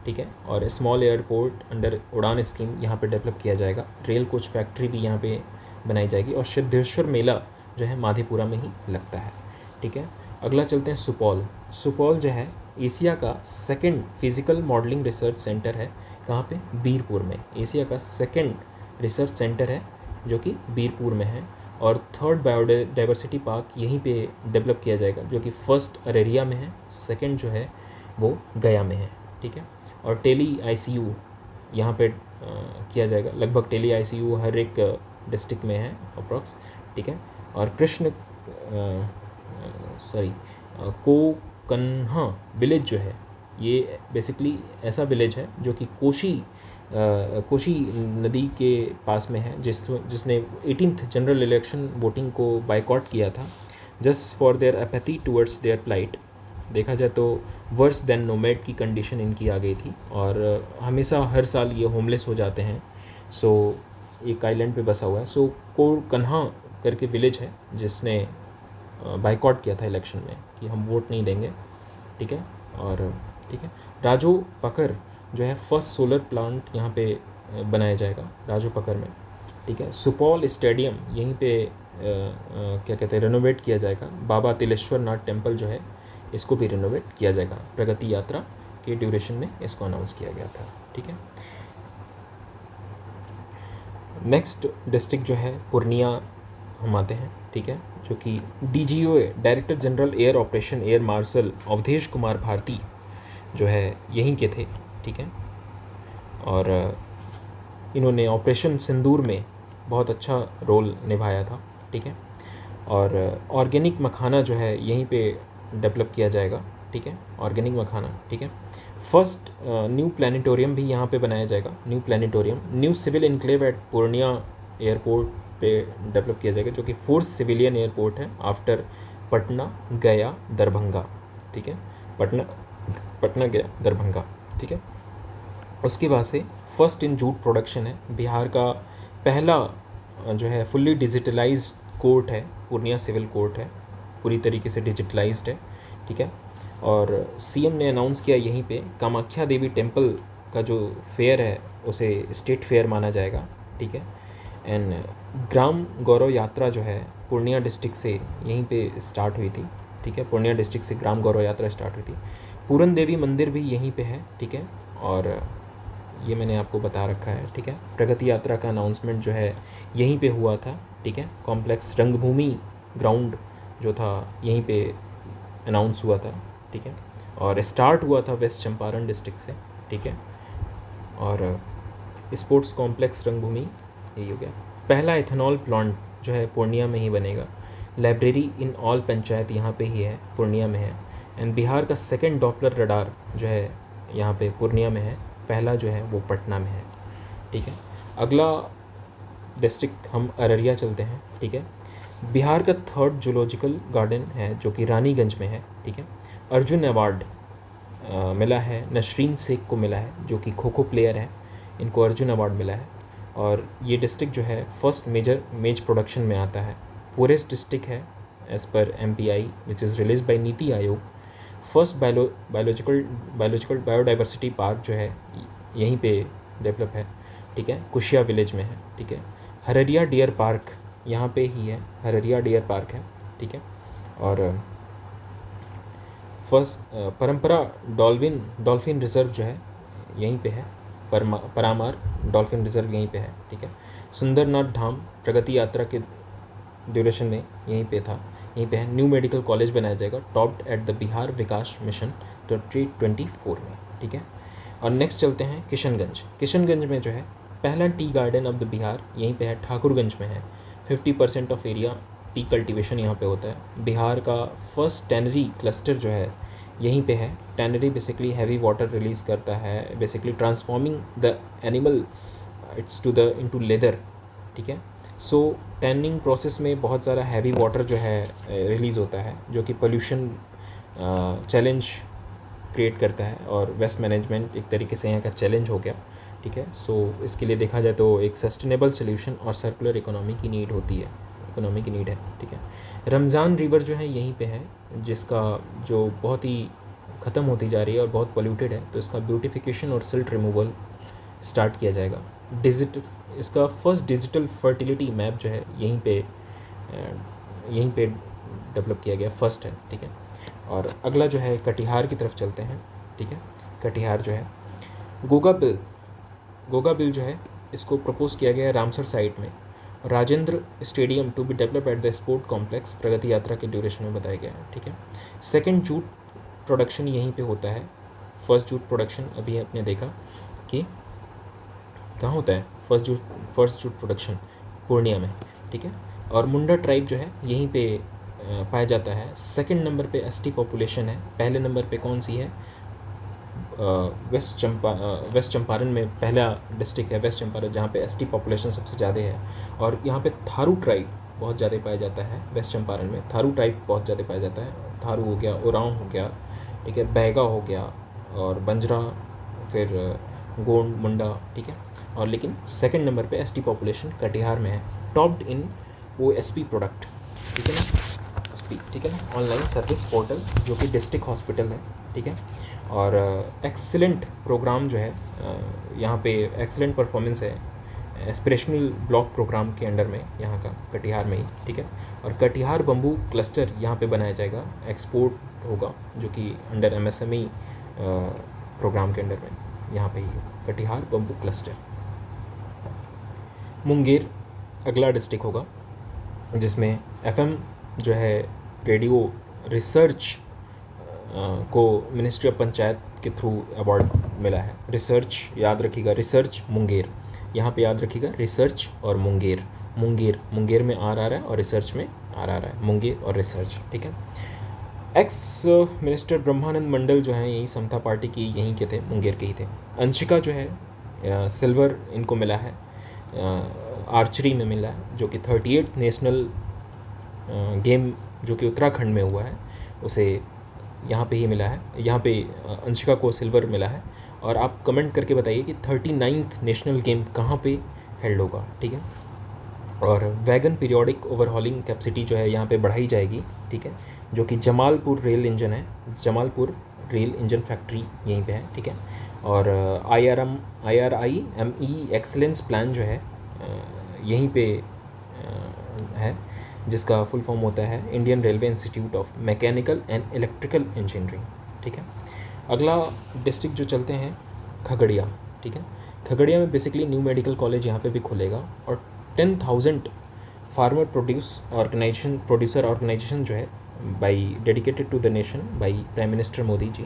ठीक है, और स्मॉल एयरपोर्ट अंडर उड़ान स्कीम यहाँ पे डेवलप किया जाएगा, रेल कोच फैक्ट्री भी यहाँ पे बनाई जाएगी, और सिद्धेश्वर मेला जो है माधेपुरा में ही लगता है। ठीक है, अगला चलते हैं सुपौल जो है एशिया का second physical modelling research centre है। कहाँ पे? बीरपुर में। एशिया का सेकंड रिसर्च सेंटर है जो कि बीरपुर में है, और थर्ड बायोडाइवर्सिटी पार्क यहीं पे डेवलप किया जाएगा, जो कि फर्स्ट अरेरिया में है, सेकंड जो है वो गया में है। ठीक है, और टेली ICU यहाँ पे किया जाएगा, लगभग टेली ICU हर एक डिस्ट्रिक्ट में है अप्रॉक्स। ठीक है, और कोकन्हा विलेज जो है ये बेसिकली ऐसा विलेज है जो कि कोशी नदी के पास में है, जिसने 18th जनरल इलेक्शन वोटिंग को बाइकआउट किया था, just for their apathy towards their plight. देखा जाए तो वर्स देन नोमैड की कंडीशन इनकी आ गई थी, और हमेशा हर साल ये होमलेस हो जाते हैं। सो एक आइलैंड पे बसा हुआ है। सो कोकन्हा करके विलेज है जिसने बाइकआउट किया था इलेक्शन में कि हम वोट नहीं देंगे। ठीक है, और ठीक है, राजो पकर जो है फर्स्ट सोलर प्लांट यहाँ पे बनाया जाएगा राजो पकर में। ठीक है, सुपौल स्टेडियम यहीं पे क्या कहते हैं रेनोवेट किया जाएगा। बाबा तिलेश्वर नाथ टेम्पल जो है इसको भी रेनोवेट किया जाएगा, प्रगति यात्रा के ड्यूरेशन में इसको अनाउंस किया गया था। ठीक है, नेक्स्ट डिस्ट्रिक्ट जो है पूर्णिया हम आते हैं। ठीक है, जो कि DGOA director general air operation air marshal Awadhesh Kumar Bharti जो है यहीं के थे। ठीक है, और इन्होंने ऑपरेशन सिंदूर में बहुत अच्छा रोल निभाया था। ठीक है, और ऑर्गेनिक मखाना जो है यहीं पे डेवलप किया जाएगा। ठीक है, ऑर्गेनिक मखाना, ठीक है। फर्स्ट न्यू प्लानिटोरियम भी यहाँ पे बनाया जाएगा, new planetarium, new civil enclave at Purnia airport पे डेवलप किया जाएगा, जो कि फोर्थ सिविलियन एयरपोर्ट है आफ्टर पटना, गया, दरभंगा, ठीक है, पटना गया दरभंगा, ठीक है। उसके बाद से फर्स्ट इन जूट प्रोडक्शन है, बिहार का पहला जो है फुल्ली डिजिटलाइज्ड कोर्ट है, पूर्णिया सिविल कोर्ट है, पूरी तरीके से डिजिटलाइज्ड है, ठीक है। और सीएम ने अनाउंस किया यहीं पे कामाख्या देवी टेम्पल का जो फेयर है उसे स्टेट फेयर माना जाएगा, ठीक है। एंड ग्राम गौरव यात्रा जो है पूर्णिया डिस्ट्रिक्ट से यहीं पे स्टार्ट हुई थी, ठीक है, पूर्णिया डिस्ट्रिक्ट से ग्राम गौरव यात्रा स्टार्ट हुई थी। पूरन देवी मंदिर भी यहीं पे है, ठीक है, और ये मैंने आपको बता रखा है, ठीक है। प्रगति यात्रा का अनाउंसमेंट जो है यहीं पे हुआ था, ठीक है। कॉम्प्लेक्स रंगभूमि ग्राउंड जो था यहीं पे अनाउंस हुआ था, ठीक है, और स्टार्ट हुआ था वेस्ट चंपारण डिस्ट्रिक्ट से, ठीक है। और स्पोर्ट्स कॉम्प्लेक्स रंगभूमि यही हो गया। पहला इथेनॉल प्लांट जो है पूर्णिया में ही बनेगा। लाइब्रेरी इन ऑल पंचायत यहाँ पे ही है, पूर्णिया में है। एंड बिहार का सेकंड डॉपलर रडार जो है यहाँ पे पूर्णिया में है, पहला जो है वो पटना में है, ठीक है। अगला डिस्ट्रिक्ट हम अररिया चलते हैं, ठीक है। बिहार का थर्ड जूलॉजिकल गार्डन है जो कि रानीगंज में है, ठीक है। अर्जुन अवार्ड मिला है, नसरीन शेख को मिला है जो कि खो खो प्लेयर है, इनको अर्जुन अवार्ड मिला है। और ये डिस्ट्रिक्ट जो है फर्स्ट मेज प्रोडक्शन में आता है, पूरेस्ट डिस्ट्रिक्ट है as per MPI which is release by NITI Aayog. First biological biodiversity park जो है यहीं पे डेवलप है, ठीक है, कुशिया विलेज में है, ठीक है। हररिया डियर पार्क यहाँ पे ही है, हररिया डियर पार्क है, ठीक है। और फर्स्ट परंपरा डॉल्फिन रिजर्व जो है यहीं पे है, परामार डॉल्फिन रिजर्व यहीं पे है, ठीक है। सुंदरनाथ धाम प्रगति यात्रा के ड्यूरेशन में यहीं पे था, यहीं पे है। न्यू मेडिकल कॉलेज बनाया जाएगा, topped at the Bihar Vikas mission 2024 में, ठीक है। और नेक्स्ट चलते हैं किशनगंज में जो है पहला tea garden of the Bihar यहीं पे है, ठाकुरगंज में है। 50% ऑफ एरिया टी कल्टीवेशन यहाँ पे होता है। बिहार का फर्स्ट टैनरी क्लस्टर जो है यहीं पे है। Tannery basically heavy water release करता है, basically transforming the animal it's into leather, ठीक है। सो टैनिंग प्रोसेस में बहुत सारा हैवी वाटर जो है रिलीज़ होता है, जो कि पोल्यूशन चैलेंज क्रिएट करता है, और वेस्ट मैनेजमेंट एक तरीके से यहाँ का चैलेंज हो गया, ठीक है। सो इसके लिए देखा जाए तो एक सस्टेनेबल सोल्यूशन और सर्कुलर इकोनॉमी की नीड है, ठीक है। रमज़ान रिवर जो है यहीं पे है, जिसका जो बहुत ही ख़त्म होती जा रही है और बहुत पोल्यूटेड है, तो इसका ब्यूटिफिकेशन और सिल्ट रिमूवल स्टार्ट किया जाएगा। इसका फर्स्ट डिजिटल फर्टिलिटी मैप जो है यहीं पे डेवलप किया गया, फर्स्ट है, ठीक है। और अगला जो है कटिहार की तरफ चलते हैं, ठीक है। कटिहार जो है गोगा बिल जो है इसको प्रपोज किया गया है रामसर साइट में। Rajendra stadium to be develop at the sport complex Pragati Yatra के ड्यूरेशन में बताया गया है, ठीक है। सेकंड जूट प्रोडक्शन यहीं पे होता है। फर्स्ट जूट प्रोडक्शन अभी आपने देखा कि कहाँ होता है, फर्स्ट जूट प्रोडक्शन पूर्णिया में, ठीक है। और मुंडा ट्राइब जो है यहीं पे पाया जाता है। सेकंड नंबर पे ST पॉपुलेशन है, पहले नंबर पे कौन सी है, वेस्ट चंपारण में पहला डिस्ट्रिक्ट है वेस्ट चंपारण, जहाँ पे ST पॉपुलेशन सबसे ज़्यादा है। और यहाँ पे थारू ट्राइब बहुत ज़्यादा पाया जाता है, वेस्ट चंपारण में थारू ट्राइब बहुत ज़्यादा पाया जाता है। थारू हो गया, ओरांव हो गया, ठीक है, बैगा हो गया, और बंजरा, फिर गोंड, मुंडा, ठीक है। और लेकिन सेकंड नंबर पे ST पॉपुलेशन कटिहार में है, टॉप्ड इन OSP प्रोडक्ट, ठीक है ना, OSP, ठीक है ना, ऑनलाइन सर्विस पोर्टल, जो कि डिस्ट्रिक्ट हॉस्पिटल है, ठीक है। और एक्सीलेंट प्रोग्राम जो है यहाँ पे एक्सीलेंट परफॉर्मेंस है एस्पिरेशनल ब्लॉक प्रोग्राम के अंडर में, यहाँ का कटिहार में ही, ठीक है। और कटिहार बम्बू क्लस्टर यहाँ पे बनाया जाएगा, एक्सपोर्ट होगा, जो कि अंडर MSME प्रोग्राम के अंडर में यहाँ पे ही कटिहार बम्बू क्लस्टर। मुंगेर अगला डिस्ट्रिक्ट होगा, जिसमें FM जो है रेडियो रिसर्च को मिनिस्ट्री ऑफ पंचायत के थ्रू अवार्ड मिला है। रिसर्च याद रखिएगा, रिसर्च मुंगेर, यहाँ पे याद रखिएगा रिसर्च और मुंगेर में R आ रहा है और रिसर्च में R आ रहा है, मुंगेर और रिसर्च, ठीक है। एक्स मिनिस्टर ब्रह्मानंद मंडल जो हैं यही समता पार्टी की यहीं के थे, मुंगेर के ही थे। अंशिका जो है सिल्वर इनको मिला है, आर्चरी में मिला है, जो कि 38th नेशनल गेम जो कि उत्तराखंड में हुआ है उसे यहाँ पे ही मिला है। यहाँ पे अंशिका को सिल्वर मिला है। और आप कमेंट करके बताइए कि 39th नेशनल गेम कहाँ पे हेल्ड होगा, ठीक है। और वैगन पीरियोडिक ओवरहॉलिंग कैपेसिटी जो है यहाँ पे बढ़ाई जाएगी, ठीक है, जो कि जमालपुर रेल इंजन है, जमालपुर रेल इंजन फैक्ट्री यहीं पे है, ठीक है। और IRIME एक्सीलेंस प्लान जो है यहीं पे है, जिसका फुल फॉर्म होता है Indian railway institute of mechanical and electrical engineering, ठीक है। अगला डिस्ट्रिक्ट जो चलते हैं खगड़िया, ठीक है। खगड़िया में बेसिकली न्यू मेडिकल कॉलेज यहाँ पे भी खुलेगा। और 10,000 फार्मर प्रोड्यूसर ऑर्गेनाइजेशन जो है by dedicated to the nation by prime minister Modi ji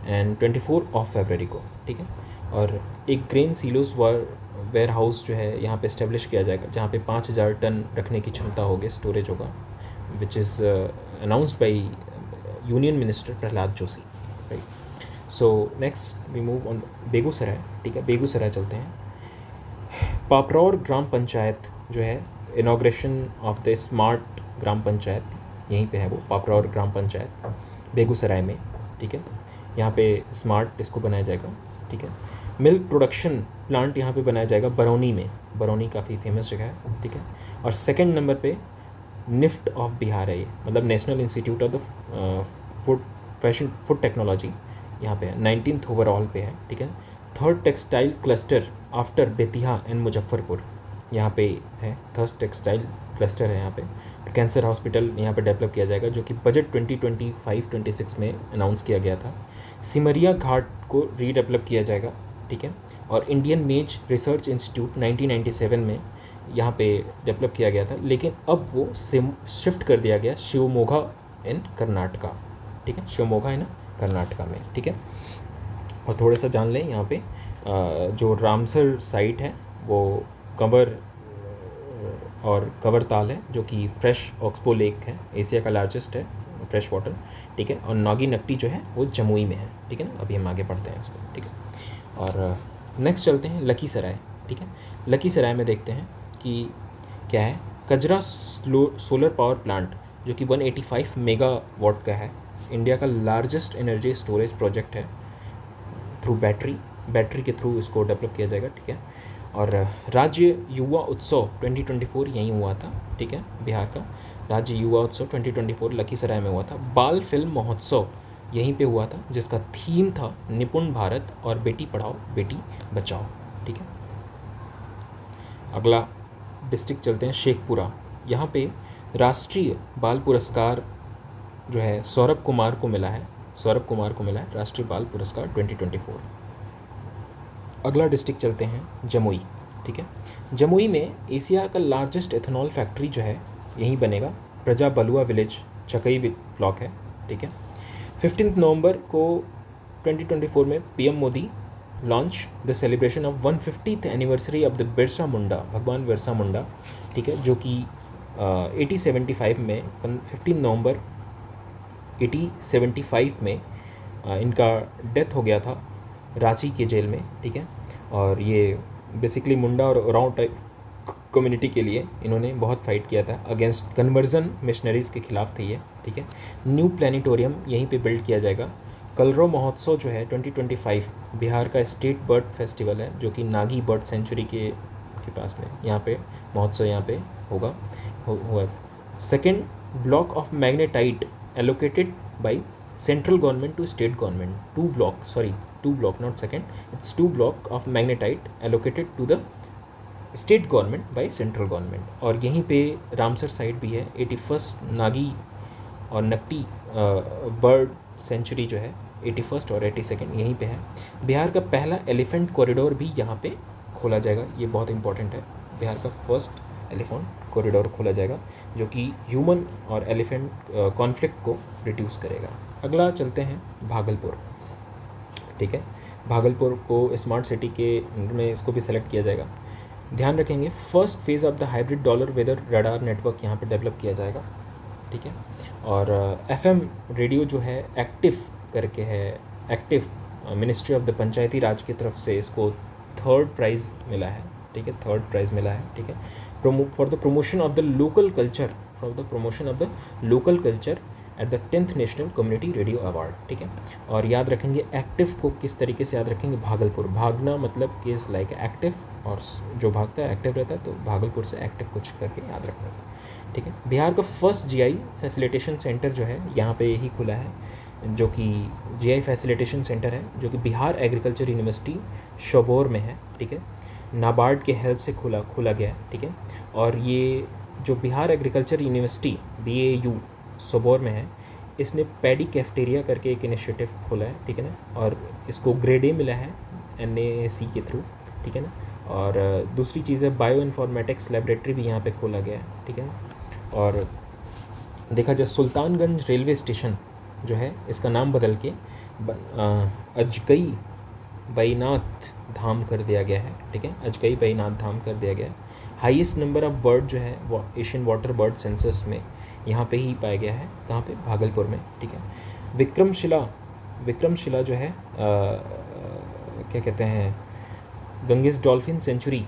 and 24 फरवरी को, ठीक है। और एक ग्रेन सीलोस वेयर हाउस जो है यहाँ पे इस्टेब्लिश किया जाएगा, जहाँ पे 5,000 टन रखने की क्षमता होगी, स्टोरेज होगा, which is announced by union minister Prahlad Joshi, right. So next we move on Begusarai, ठीक है। बेगूसराय चलते हैं। पापरौर ग्राम पंचायत जो है, इनाग्रेशन ऑफ द स्मार्ट ग्राम पंचायत यहीं पे है, वो पापरौर ग्राम पंचायत बेगूसराय में, ठीक है। यहाँ पे स्मार्ट इसको बनाया जाएगा, ठीक है। मिल्क प्रोडक्शन प्लांट यहाँ पे बनाया जाएगा बरौनी में, बरौनी काफ़ी फेमस जगह है, ठीक है। और सेकंड नंबर पे निफ्ट ऑफ बिहार है, ये मतलब national institute of the food technology यहाँ पे है, 19th ओवरऑल पे है, ठीक है। Third textile cluster after Bettiah and Muzaffarpur यहाँ पे है, थर्ड टेक्सटाइल क्लस्टर है यहाँ पे। कैंसर हॉस्पिटल यहाँ पे डेवलप किया जाएगा, जो कि बजट 2025-26 में अनाउंस किया गया था। सिमरिया घाट को रीडेवलप किया जाएगा, ठीक है। और इंडियन मेज रिसर्च इंस्टीट्यूट 1997 में यहाँ पे डेवलप किया गया था, लेकिन अब वो शिफ्ट कर दिया गया शिवमोगा इन कर्नाटका, ठीक है, शिवमोगा है ना कर्नाटका में, ठीक है। और थोड़ा सा जान लें यहाँ पे जो रामसर साइट है वो कंवर और कंवरताल है, जो कि फ्रेश ऑक्सबो लेक है, एशिया का लार्जेस्ट है फ्रेश वाटर, ठीक है। और नागी नक्टी जो है वो जमुई में है, ठीक है ना। अभी हम आगे पढ़ते हैं उसको, ठीक है। और नेक्स्ट चलते हैं लखीसराय, ठीक है। लखीसराय में देखते हैं कि क्या है, कजरा सोलर पावर प्लांट जो कि 185 मेगावाट का है, इंडिया का लार्जेस्ट एनर्जी स्टोरेज प्रोजेक्ट है, थ्रू बैटरी के थ्रू इसको डेवलप किया जाएगा, ठीक है। और राज्य युवा उत्सव 2024 यहीं हुआ था, ठीक है। बिहार का राज्य युवा उत्सव 2024 लखीसराय में हुआ था। बाल फिल्म महोत्सव यहीं पे हुआ था, जिसका थीम था निपुण भारत और बेटी पढ़ाओ बेटी बचाओ, ठीक है। अगला डिस्ट्रिक्ट चलते हैं शेखपुरा। यहाँ पे राष्ट्रीय बाल पुरस्कार जो है सौरभ कुमार को मिला है, राष्ट्रीय बाल पुरस्कार 2024। अगला डिस्ट्रिक्ट चलते हैं जमुई, ठीक है। जमुई में एशिया का लार्जेस्ट एथेनॉल फैक्ट्री जो है यहीं बनेगा, प्रजा बलुआ विलेज चकई ब्लॉक है, ठीक है। 15 नवंबर को 2024 में PM Modi launch the celebration of 150th anniversary of the Birsa Munda, भगवान बिरसा मुंडा, ठीक है, जो कि 1875 में 15 नवंबर 1875 में इनका डेथ हो गया था रांची के जेल में, ठीक है। और ये बेसिकली मुंडा और ओरांव टाइप कम्युनिटी के लिए इन्होंने बहुत फाइट किया था, अगेंस्ट कन्वर्जन मिशनरीज़ के खिलाफ थे ये, ठीक है। न्यू प्लानिटोरियम यहीं पे बिल्ड किया जाएगा। कलरव महोत्सव जो है 2025 बिहार का स्टेट बर्ड फेस्टिवल है, जो कि नागी बर्ड सेंचुरी के पास में यहाँ पे महोत्सव यहाँ पे हुआ। Second block of magnetite allocated by central government to state government, two block not second, it's 2 block of magnetite allocated to the state government by central government. और यहीं पे रामसर साइट भी है, 81st नागी और नकटी बर्ड सेंचुरी जो है 81st और 82nd यहीं पे है। बिहार का पहला एलिफेंट कॉरिडोर भी यहाँ पे खोला जाएगा, ये बहुत इंपॉर्टेंट है। बिहार का फर्स्ट एलिफेंट कॉरिडोर खोला जाएगा, जो कि ह्यूमन और एलिफेंट कॉन्फ्लिक्ट को रिड्यूस करेगा। अगला चलते हैं भागलपुर, ठीक है। भागलपुर को स्मार्ट सिटी के में इसको भी सेलेक्ट किया जाएगा। ध्यान रखेंगे first phase of the hybrid Doppler weather radar network यहाँ पे डेवलप किया जाएगा, ठीक है। और एफएम रेडियो जो है एक्टिव करके है, एक्टिव मिनिस्ट्री ऑफ द पंचायती राज की तरफ से इसको थर्ड प्राइज़ मिला है, ठीक है, थर्ड प्राइज़ मिला है, ठीक है, for the promotion of the local culture, for the promotion of the local culture at the 10th national community radio award, ठीक है। और याद रखेंगे एक्टिव को किस तरीके से याद रखेंगे, भागलपुर, भागना मतलब केस लाइक एक्टिव, और जो भागता है एक्टिव रहता है, तो भागलपुर से एक्टिव कुछ करके याद रखना, ठीक है। बिहार का फर्स्ट जीआई फैसिलिटेशन सेंटर जो है यहाँ पे ही खुला है, जो कि जीआई फैसिलिटेशन सेंटर है, जो कि बिहार एग्रीकल्चर यूनिवर्सिटी शोबोर में है, ठीक है, नाबार्ड के हेल्प से खुला गया है, ठीक है। और ये जो बिहार एग्रीकल्चर यूनिवर्सिटी BAU शोबोर में है, इसने पैडी कैफेटेरिया करके एक इनिशिएटिव खोला है, ठीक है ना, और इसको ग्रेड A मिला है NAAC के थ्रू, ठीक है ना। और दूसरी चीज़ है बायो इन्फॉर्मेटिक्स लेबोरेटरी भी यहाँ पे खोला गया है, ठीक है ना। और देखा जाए सुल्तानगंज रेलवे स्टेशन जो है, इसका नाम बदल के अजकई बैनाथ धाम कर दिया गया है, ठीक है, अजकई बैनाथ धाम कर दिया गया है। हाईएस्ट नंबर ऑफ बर्ड जो है वो एशियन वाटर बर्ड सेंसस में यहाँ पे ही पाया गया है, कहाँ पे, भागलपुर में, ठीक है। विक्रमशिला जो है क्या कहते हैं, गंगेस डॉल्फिन सेंचुरी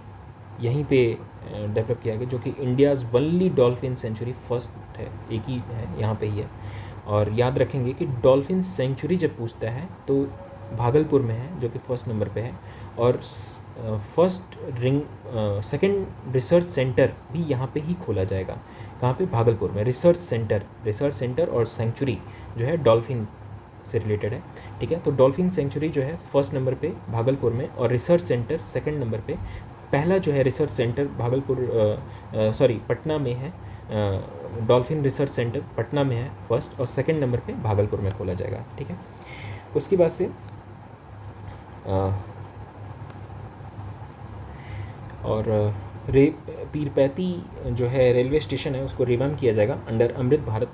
यहीं पे डेवलप किया गया, जो कि India's only dolphin century first है, एक ही है, यहाँ पे ही है। और याद रखेंगे कि डॉल्फिन सेंचुरी जब पूछता है तो भागलपुर में है, जो कि फर्स्ट नंबर पे है। और फर्स्ट सेकंड रिसर्च सेंटर भी यहाँ पे ही खोला जाएगा, कहाँ पे, भागलपुर में। रिसर्च सेंटर और सेंचुरी जो है डॉल्फिन से रिलेटेड है, ठीक है। तो डॉल्फिन सेंचुरी जो है फर्स्ट नंबर पे भागलपुर में, और रिसर्च सेंटर सेकंड नंबर पे। पहला जो है रिसर्च सेंटर पटना में है, डॉल्फिन रिसर्च सेंटर पटना में है फर्स्ट, और सेकंड नंबर पे भागलपुर में खोला जाएगा, ठीक है। उसके बाद से पीरपैती जो है रेलवे स्टेशन है, उसको रिवाम किया जाएगा under Amrit Bharat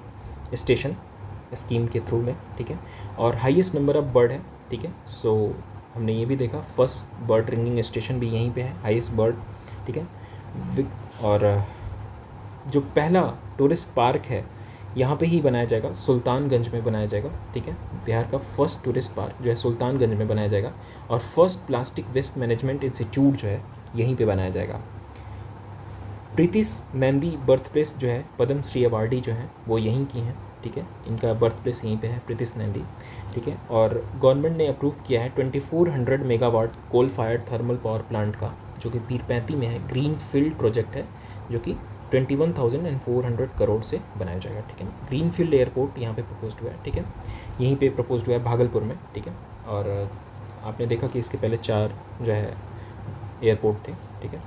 station scheme के थ्रू में, ठीक है। और हाईएस्ट नंबर ऑफ बर्ड है, ठीक है। सो हमने ये भी देखा, फर्स्ट बर्ड रिंगिंग स्टेशन भी यहीं पे है, हाईएस्ट बर्ड, ठीक है। और जो पहला टूरिस्ट पार्क है यहाँ पे ही बनाया जाएगा, सुल्तानगंज में बनाया जाएगा, ठीक है। बिहार का फर्स्ट टूरिस्ट पार्क जो है सुल्तानगंज में बनाया जाएगा, और first plastic waste management institute जो है यहीं पे बनाया जाएगा। प्रीतिश नंदी बर्थ प्लेस जो है, पद्म श्री अवार्डी जो है वो यहीं की हैं, ठीक है, इनका बर्थ प्लेस यहीं पे है, प्रीतिश नंदी, ठीक है। और गवर्नमेंट ने अप्रूव किया है 2400 megawatt coal fired thermal power plant का, जो कि पीरपैंती में है, ग्रीन फील्ड प्रोजेक्ट है, जो कि 21,400 करोड़ से बनाया जाएगा, ठीक है। ग्रीन फील्ड एयरपोर्ट यहाँ पे प्रपोज्ड हुआ है, ठीक है, यहीं पे प्रपोज्ड हुआ है भागलपुर में, ठीक है। और आपने देखा कि इसके पहले 4 जो है एयरपोर्ट थे, ठीक है।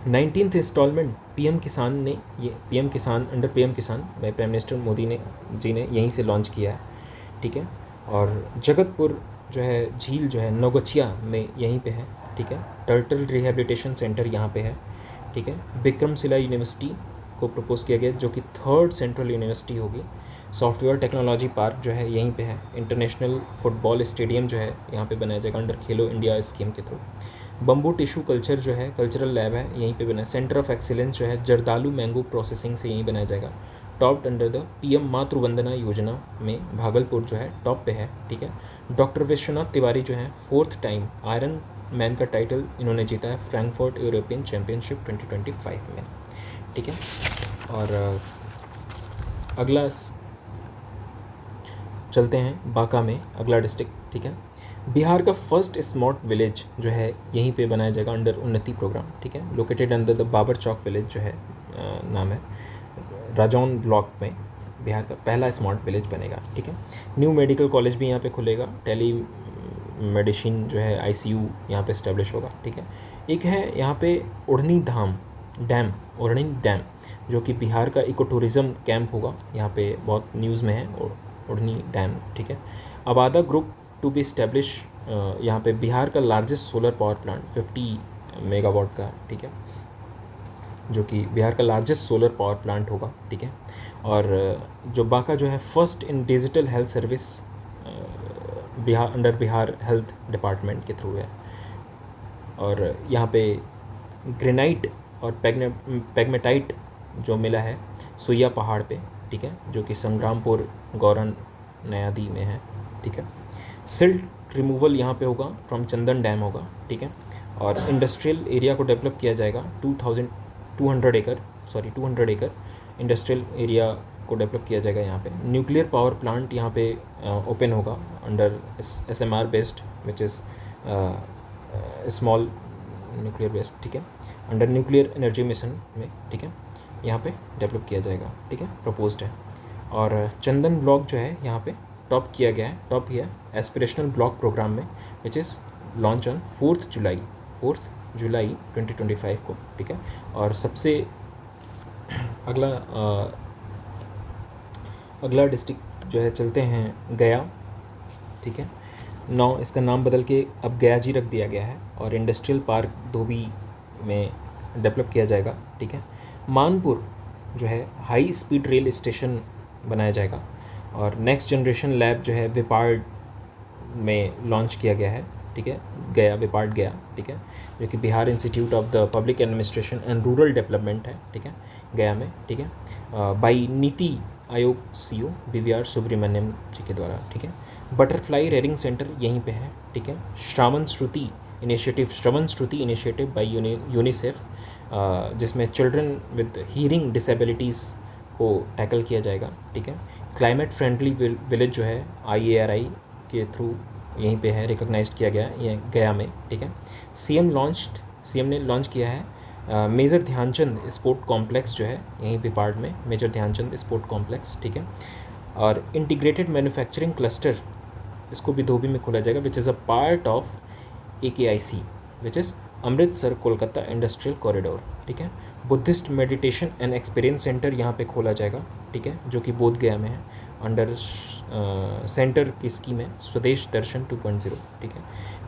19th इंस्टॉलमेंट पीएम किसान ने, ये पीएम किसान अंडर पीएम किसान बाय प्राइम मिनिस्टर मोदी ने यहीं से लॉन्च किया है, ठीक है। और जगतपुर जो है झील जो है नौगछिया में यहीं पे है, ठीक है। टर्टल रिहेबिलिटेशन सेंटर यहाँ पे है, ठीक है। विक्रमशिला यूनिवर्सिटी को प्रपोज किया गया, जो कि 3rd सेंट्रल यूनिवर्सिटी होगी। सॉफ्टवेयर टेक्नोलॉजी पार्क जो है यहीं पे है। इंटरनेशनल फुटबॉल स्टेडियम जो है यहाँ पे बनाया जाएगा अंडर खेलो इंडिया स्कीम के थ्रू। बम्बू टिश्यू कल्चर जो है कल्चरल लैब है यहीं पे बना है। सेंटर ऑफ एक्सीलेंस जो है जर्दालू मैंगो प्रोसेसिंग से यहीं बनाया जाएगा। टॉप्ड अंडर द पीएम मातृ वंदना योजना में भागलपुर जो है टॉप पे है, ठीक है। डॉक्टर विश्वनाथ तिवारी जो है 4th टाइम आयरन मैन का टाइटल इन्होंने जीता है फ्रैंकफर्ट यूरोपियन चैम्पियनशिप 2025 में, ठीक है। और अगला चलते हैं बांका में, अगला डिस्ट्रिक्ट, ठीक है। बिहार का फर्स्ट स्मार्ट विलेज जो है यहीं पे बनाया जाएगा अंडर उन्नति प्रोग्राम, ठीक है। Located under the Babar Chowk village जो है नाम है, राजौन ब्लॉक में बिहार का पहला स्मार्ट विलेज बनेगा, ठीक है। न्यू मेडिकल कॉलेज भी यहाँ पे खुलेगा। टेली मेडिसिन जो है ICU यहाँ पे इस्टेब्लिश होगा, ठीक है। एक है यहाँ पे ओढ़नी डैम जो कि बिहार का इको टूरिज़्म कैंप होगा, यहाँ पे बहुत न्यूज़ में है ओढ़नी डैम, ठीक है। Avaada group to be establish, यहाँ पे बिहार का largest solar power plant 50 megawatt का, ठीक है, जो कि बिहार का लार्जेस्ट सोलर पावर प्लांट होगा, ठीक है। और जो बांका जो है first in digital health service Bihar under Bihar health department के थ्रू है। और यहाँ पे ग्रेनाइट और पैगमेटाइट जो मिला है सुइया पहाड़ पे, ठीक है, जो कि संग्रामपुर गौरन नयादी में है, ठीक है। सिल्ट रिमूवल यहाँ पे होगा फ्रॉम चंदन डैम होगा, ठीक है। और इंडस्ट्रियल एरिया को डेवलप किया जाएगा 200 एकड़ इंडस्ट्रियल एरिया को डेवलप किया जाएगा यहाँ पे। न्यूक्लियर पावर प्लांट यहाँ पे ओपन होगा under SMR based which is small nuclear based, ठीक है, अंडर न्यूक्लियर एनर्जी मिशन में, ठीक है, यहाँ पे डेवलप किया जाएगा, ठीक है, प्रपोज्ड है। और चंदन ब्लॉक जो है यहाँ पे टॉप किया है एस्पिरेशनल ब्लॉक प्रोग्राम में विच इज़ लॉन्च ऑन 4 जुलाई 2025 को, ठीक है। और सबसे अगला डिस्ट्रिक्ट जो है चलते हैं गया, ठीक है। इसका नाम बदल के अब गया जी रख दिया गया है और इंडस्ट्रियल पार्क धोबी में डेवलप किया जाएगा, ठीक है। मानपुर जो है हाई स्पीड रेल स्टेशन बनाया जाएगा और नेक्स्ट जनरेशन लैब जो है विपार्ड में लॉन्च किया गया है, ठीक है, विपार्ड गया, ठीक है, जो कि Bihar institute of the public administration and rural development है, ठीक है, गया में, ठीक है, by NITI Aayog CO BVR Subramaniam जी के द्वारा, ठीक है। बटरफ्लाई रेयरिंग सेंटर यहीं पे है, ठीक है। श्रवण श्रुति इनिशिएटिव बाय यूनिसेफ, जिसमें चिल्ड्रन विद हीयरिंग डिसेबिलिटीज़ को टैकल किया जाएगा, ठीक है। क्लाइमेट फ्रेंडली विलेज जो है IARI के थ्रू यहीं पे है, रिकॉग्नाइज्ड किया गया ये गया में, ठीक है। CM ने लॉन्च किया है मेजर ध्यानचंद स्पोर्ट कॉम्प्लेक्स जो है यहीं पे पार्ट में, मेजर ध्यानचंद स्पोर्ट कॉम्प्लेक्स, ठीक है। और इंटीग्रेटेड मैन्युफैक्चरिंग क्लस्टर इसको भी धोबी में खोला जाएगा which is a part of AKIC which is Amritsar Kolkata industrial corridor, ठीक है। Buddhist meditation and experience centre यहाँ पे खोला जाएगा, ठीक है, जो कि बोध गया में है अंडर सेंटर की स्कीम है स्वदेश दर्शन 2.0, ठीक है।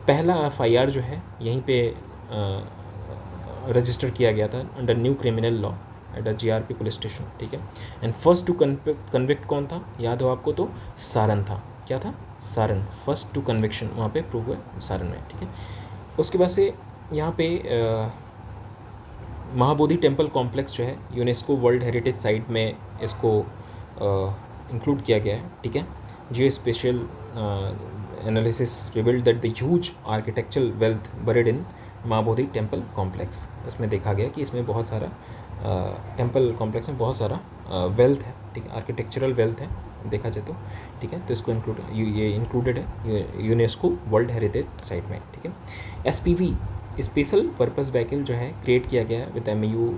पहला FIR जो है यहीं पे रजिस्टर किया गया था under new criminal law at GRP police station, ठीक है। एंड फर्स्ट टू कन्विक्ट कौन था, याद हो आपको तो सारन था, क्या था, सारन, फर्स्ट टू कन्विक्शन वहाँ पे प्रूव हुआ सारन में, ठीक है। उसके बाद से यहाँ पे महाबोधि टेम्पल कॉम्प्लेक्स जो है यूनेस्को वर्ल्ड हेरिटेज साइट में इसको इंक्लूड किया गया है, ठीक है। Geo spatial analysis revealed that the huge architectural wealth buried in Mahabodhi temple complex, इसमें देखा गया कि इसमें बहुत सारा टेम्पल कॉम्प्लेक्स में बहुत सारा वेल्थ है, ठीक है, आर्किटेक्चरल वेल्थ है देखा जाए तो, ठीक है। तो इसको ये इंक्लूडेड है यूनेस्को वर्ल्ड हेरिटेज साइट में, ठीक है। SPV स्पेशल पर्पस व्हीकल जो है क्रिएट किया गया है with MOU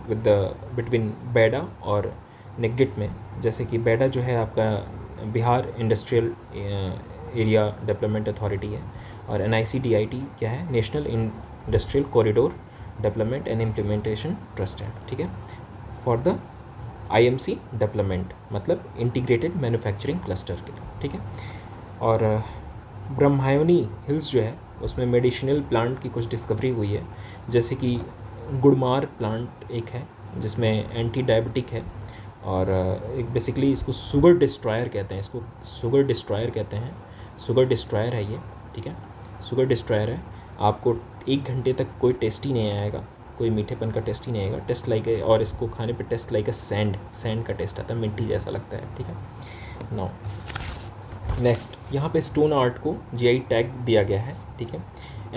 with the between BIADA और नेगडिट में, जैसे कि बेडा जो है आपका Bihar industrial area development authority है और NICDIT क्या है, national industrial corridor development and implementation trust है, ठीक है, फॉर द IMC डेवलपमेंट, मतलब इंटीग्रेटेड मैन्युफैक्चरिंग क्लस्टर के थ्रू, ठीक है। और ब्रह्मायनी हिल्स जो है उसमें मेडिसिनल प्लांट की कुछ डिस्कवरी हुई है, जैसे कि गुड़मार प्लांट एक है जिसमें एंटी डायबिटिक है और एक बेसिकली इसको शुगर डिस्ट्रॉयर कहते हैं, शुगर डिस्ट्रॉयर है ये, ठीक है, शुगर डिस्ट्रॉयर है। आपको 1 घंटे तक कोई टेस्ट ही नहीं आएगा, कोई मीठेपन का टेस्ट ही नहीं आएगा, टेस्ट लाइक है, और इसको खाने पे टेस्ट लाइक सैंड का टेस्ट आता है, मिट्टी जैसा लगता है, ठीक है। नाउ नेक्स्ट यहाँ पे स्टोन आर्ट को GI टैग दिया गया है, ठीक है।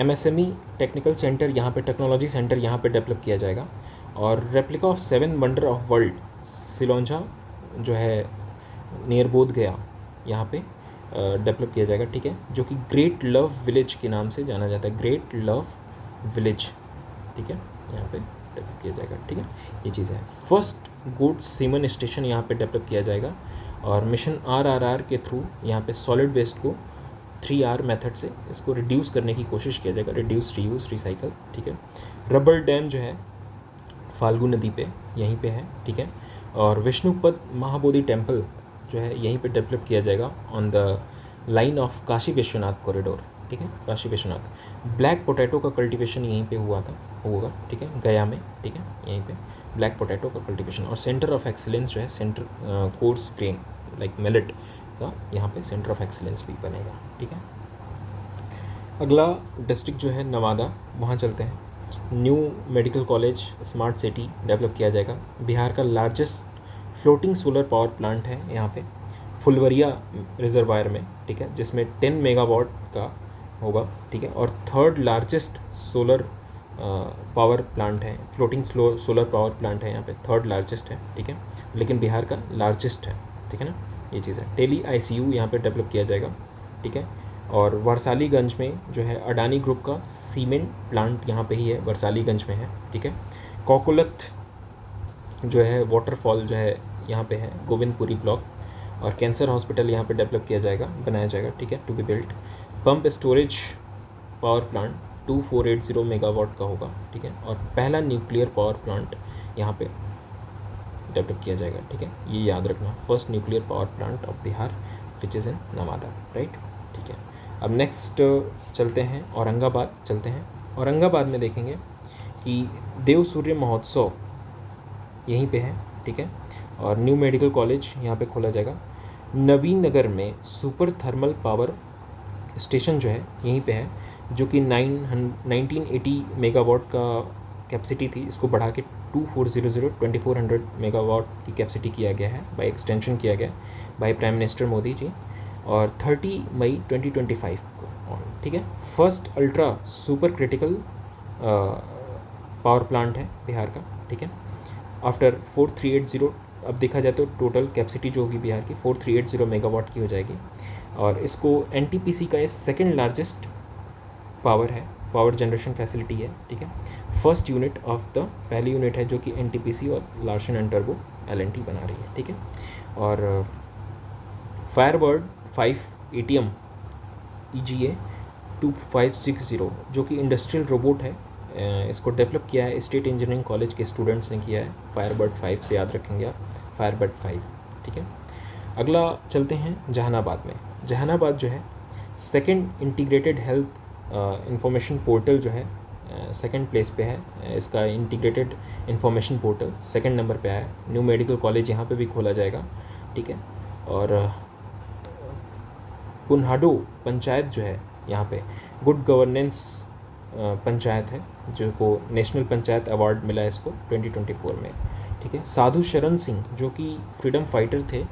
MSME टेक्निकल सेंटर यहाँ पे, टेक्नोलॉजी सेंटर यहाँ पे डेवलप किया जाएगा और replica of 7 wonder of world सिलोंजा जो है नियर बोध गया यहाँ पे डेवलप किया जाएगा, ठीक है, जो कि ग्रेट लव विलेज के नाम से जाना जाता है, ग्रेट लव विलेज, ठीक है, यहाँ पे डेवलप किया जाएगा, ठीक है, ये चीज़ है। फर्स्ट गुड सीमन स्टेशन यहाँ पे डेवलप किया जाएगा और मिशन RRR के थ्रू यहाँ पे सॉलिड वेस्ट को 3R मेथड से इसको रिड्यूस करने की कोशिश किया जाएगा, रिड्यूस, रीयूज, रिसाइकल, ठीक है। रबर डैम जो है फाल्गु नदी पे यहीं पे है, ठीक है। और विष्णुपद महाबोधि टेम्पल जो है यहीं पे डेवलप किया जाएगा on the line of Kashi Vishwanath corridor, ठीक है, काशी विश्वनाथ। ब्लैक पोटैटो का कल्टीवेशन यहीं पे होगा, ठीक है, गया में, ठीक है, यहीं पे ब्लैक पोटैटो का कल्टीवेशन। और सेंटर ऑफ एक्सीलेंस जो है centre coarse grain like millet का यहाँ पे सेंटर ऑफ एक्सीलेंस भी बनेगा, ठीक है। अगला डिस्ट्रिक्ट जो है नवादा, वहाँ चलते हैं। New medical college, smart city develop किया जाएगा। बिहार का largest floating solar power plant है यहाँ पे फुलवरिया रिजर्वायर में, ठीक है, जिसमें 10 मेगावाट का होगा, ठीक है, और third largest solar power plant है, फ्लोटिंग सोलर पावर प्लांट है यहाँ पे, थर्ड लार्जेस्ट है, ठीक है, लेकिन बिहार का लार्जेस्ट है, ठीक है ना, ये चीज़ है। टेली आईसीयू यहाँ पे डेवलप किया जाएगा, ठीक है, और वरसालीगंज में जो है अडानी ग्रुप का सीमेंट प्लांट यहाँ पे ही है, वरसालीगंज में है, ठीक है। कोकुलत जो है वाटरफॉल जो है यहाँ पे है गोविंदपुरी ब्लॉक, और कैंसर हॉस्पिटल यहाँ पे डेवलप किया जाएगा, बनाया जाएगा, ठीक है, to be built. Pump storage power plant 2480 megawatt का होगा, ठीक है, और पहला न्यूक्लियर पावर प्लांट यहाँ पे डेवलप किया जाएगा, ठीक है, ये याद रखना, first nuclear power plant of Bihar which is in Nawada, right, ठीक है। अब नेक्स्ट चलते हैं औरंगाबाद, चलते हैं औरंगाबाद में देखेंगे कि देव सूर्य महोत्सव यहीं पे है, ठीक है, और न्यू मेडिकल कॉलेज यहाँ पे खोला जाएगा। नवीन नगर में सुपर थर्मल पावर स्टेशन जो है यहीं पे है, जो कि 1980 मेगावाट का कैपेसिटी थी, इसको बढ़ा के 2400 मेगावाट की कैपेसिटी किया गया है, बाय एक्सटेंशन किया गया बाय प्राइम मिनिस्टर मोदी जी, और 30 मई 2025 को, ठीक है। First ultra super critical power plant है बिहार का, ठीक है, आफ्टर 4380। अब देखा जाए तो टोटल कैपेसिटी जो होगी बिहार की 4380 मेगावाट की हो जाएगी, और इसको एनटीपीसी का ये सेकंड लार्जेस्ट पावर है, पावर जनरेशन फैसिलिटी है, ठीक है। फर्स्ट यूनिट ऑफ द पहली यूनिट है जो कि एनटीपीसी और लार्सन एंड टर्बो एलएनटी बना रही है, ठीक है। और फायरबर्ड 5 एटीएम EGA 2560 जो कि इंडस्ट्रियल रोबोट है, इसको डेवलप किया है स्टेट इंजीनियरिंग कॉलेज के स्टूडेंट्स ने किया है। फायरबर्ड 5 से याद रखेंगे आप, फायरबर्ड 5, ठीक है। अगला चलते हैं जहानाबाद में। जहानाबाद जो है second integrated health information portal जो है सेकंड प्लेस पे है, इसका integrated information portal second number पे आया है। न्यू मेडिकल कॉलेज यहाँ पे भी खोला जाएगा, ठीक है। और पुनहाडो पंचायत जो है यहाँ पे गुड गवर्नेंस पंचायत है, जो को नेशनल पंचायत अवार्ड मिला है इसको 2024 में, ठीक है। साधु शरण सिंह जो कि फ्रीडम फाइटर थे,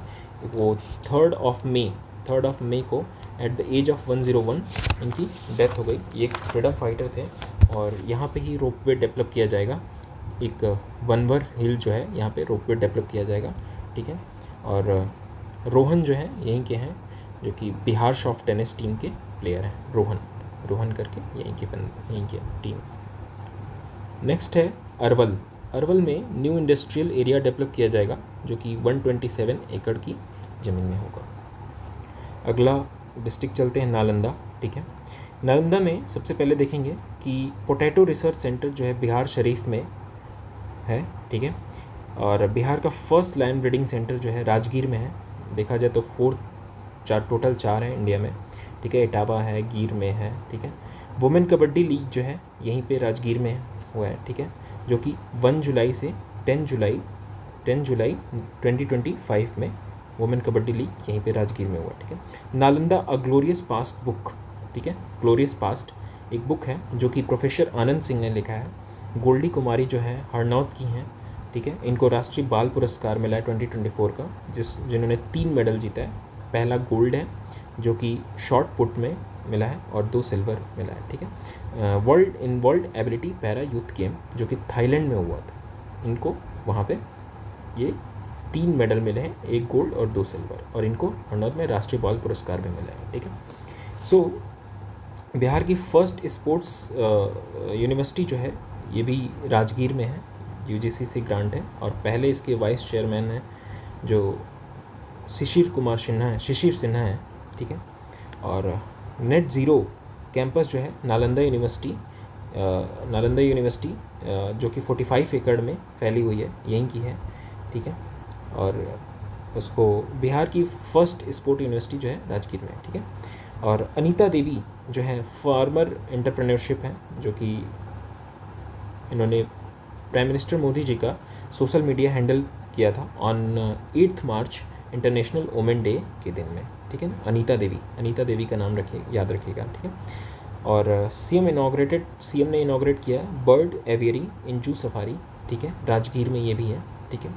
वो 3rd ऑफ मई को एट द एज ऑफ 101 इनकी डेथ हो गई। ये एक फ्रीडम फाइटर थे, और यहाँ पे ही रोपवे डेवलप किया जाएगा, एक वनवर हिल जो है यहाँ पे रोपवे डेवलप किया जाएगा, ठीक है। और रोहन जो है यहीं के हैं, जो कि बिहार सॉफ्ट टेनिस टीम के प्लेयर हैं, रोहन करके यहीं के टीम। नेक्स्ट है अरवल में न्यू इंडस्ट्रियल एरिया डेवलप किया जाएगा, जो कि 127 एकड़ की ज़मीन में होगा। अगला डिस्ट्रिक्ट चलते हैं नालंदा, ठीक है। नालंदा में सबसे पहले देखेंगे कि पोटैटो रिसर्च सेंटर जो है बिहार शरीफ में है, ठीक है। और बिहार का फर्स्ट लायन ब्रीडिंग सेंटर जो है राजगीर में है। देखा जाए तो टोटल 4 है इंडिया में, ठीक है। इटावा है, गिर में है, ठीक है। वुमेन कबड्डी लीग जो है यहीं पे राजगीर में हुआ है, ठीक है, जो कि 1 जुलाई से 10 जुलाई 2025 में वुमेन कबड्डी लीग यहीं पे राजगीर में हुआ, ठीक है। नालंदा अ ग्लोरियस पास्ट बुक, ठीक है, ग्लोरियस पास्ट एक बुक है जो कि प्रोफेसर आनंद सिंह ने लिखा है। गोल्डी कुमारी जो है हरनौत की हैं, ठीक है। इनको राष्ट्रीय बाल पुरस्कार मिला है 2024 का, जिन्होंने 3 मेडल जीता है। पहला गोल्ड है जो कि शॉर्ट पुट में मिला है, और 2 सिल्वर मिला है, ठीक है। World ability para youth game जो कि थाईलैंड में हुआ था, इनको वहाँ पे ये 3 मेडल मिले हैं, 1 गोल्ड और 2 सिल्वर, और इनको हरनौत में राष्ट्रीय बाल पुरस्कार भी मिला है, ठीक है। सो बिहार की फर्स्ट स्पोर्ट्स यूनिवर्सिटी जो है ये भी राजगीर में है, UGC से ग्रांट है, और पहले इसके वाइस चेयरमैन हैं जो शिशिर सिन्हा है, ठीक है। और नेट ज़ीरो कैंपस जो है नालंदा यूनिवर्सिटी जो कि 45 एकड़ में फैली हुई है, यहीं की है, ठीक है। और उसको बिहार की फर्स्ट स्पोर्ट यूनिवर्सिटी जो है राजगीर में है, ठीक है। और अनीता देवी जो है फार्मर एंटरप्रेन्योरशिप है, जो कि इन्होंने प्राइम मिनिस्टर मोदी जी का सोशल मीडिया हैंडल किया था on 8 March international women day के दिन में, ठीक है ना। अनीता देवी का नाम याद रखिएगा, ठीक है। और सीएम ने इनॉग्रेट किया बर्ड एवियरी इन जू सफारी, ठीक है, राजगीर में ये भी है, ठीक है।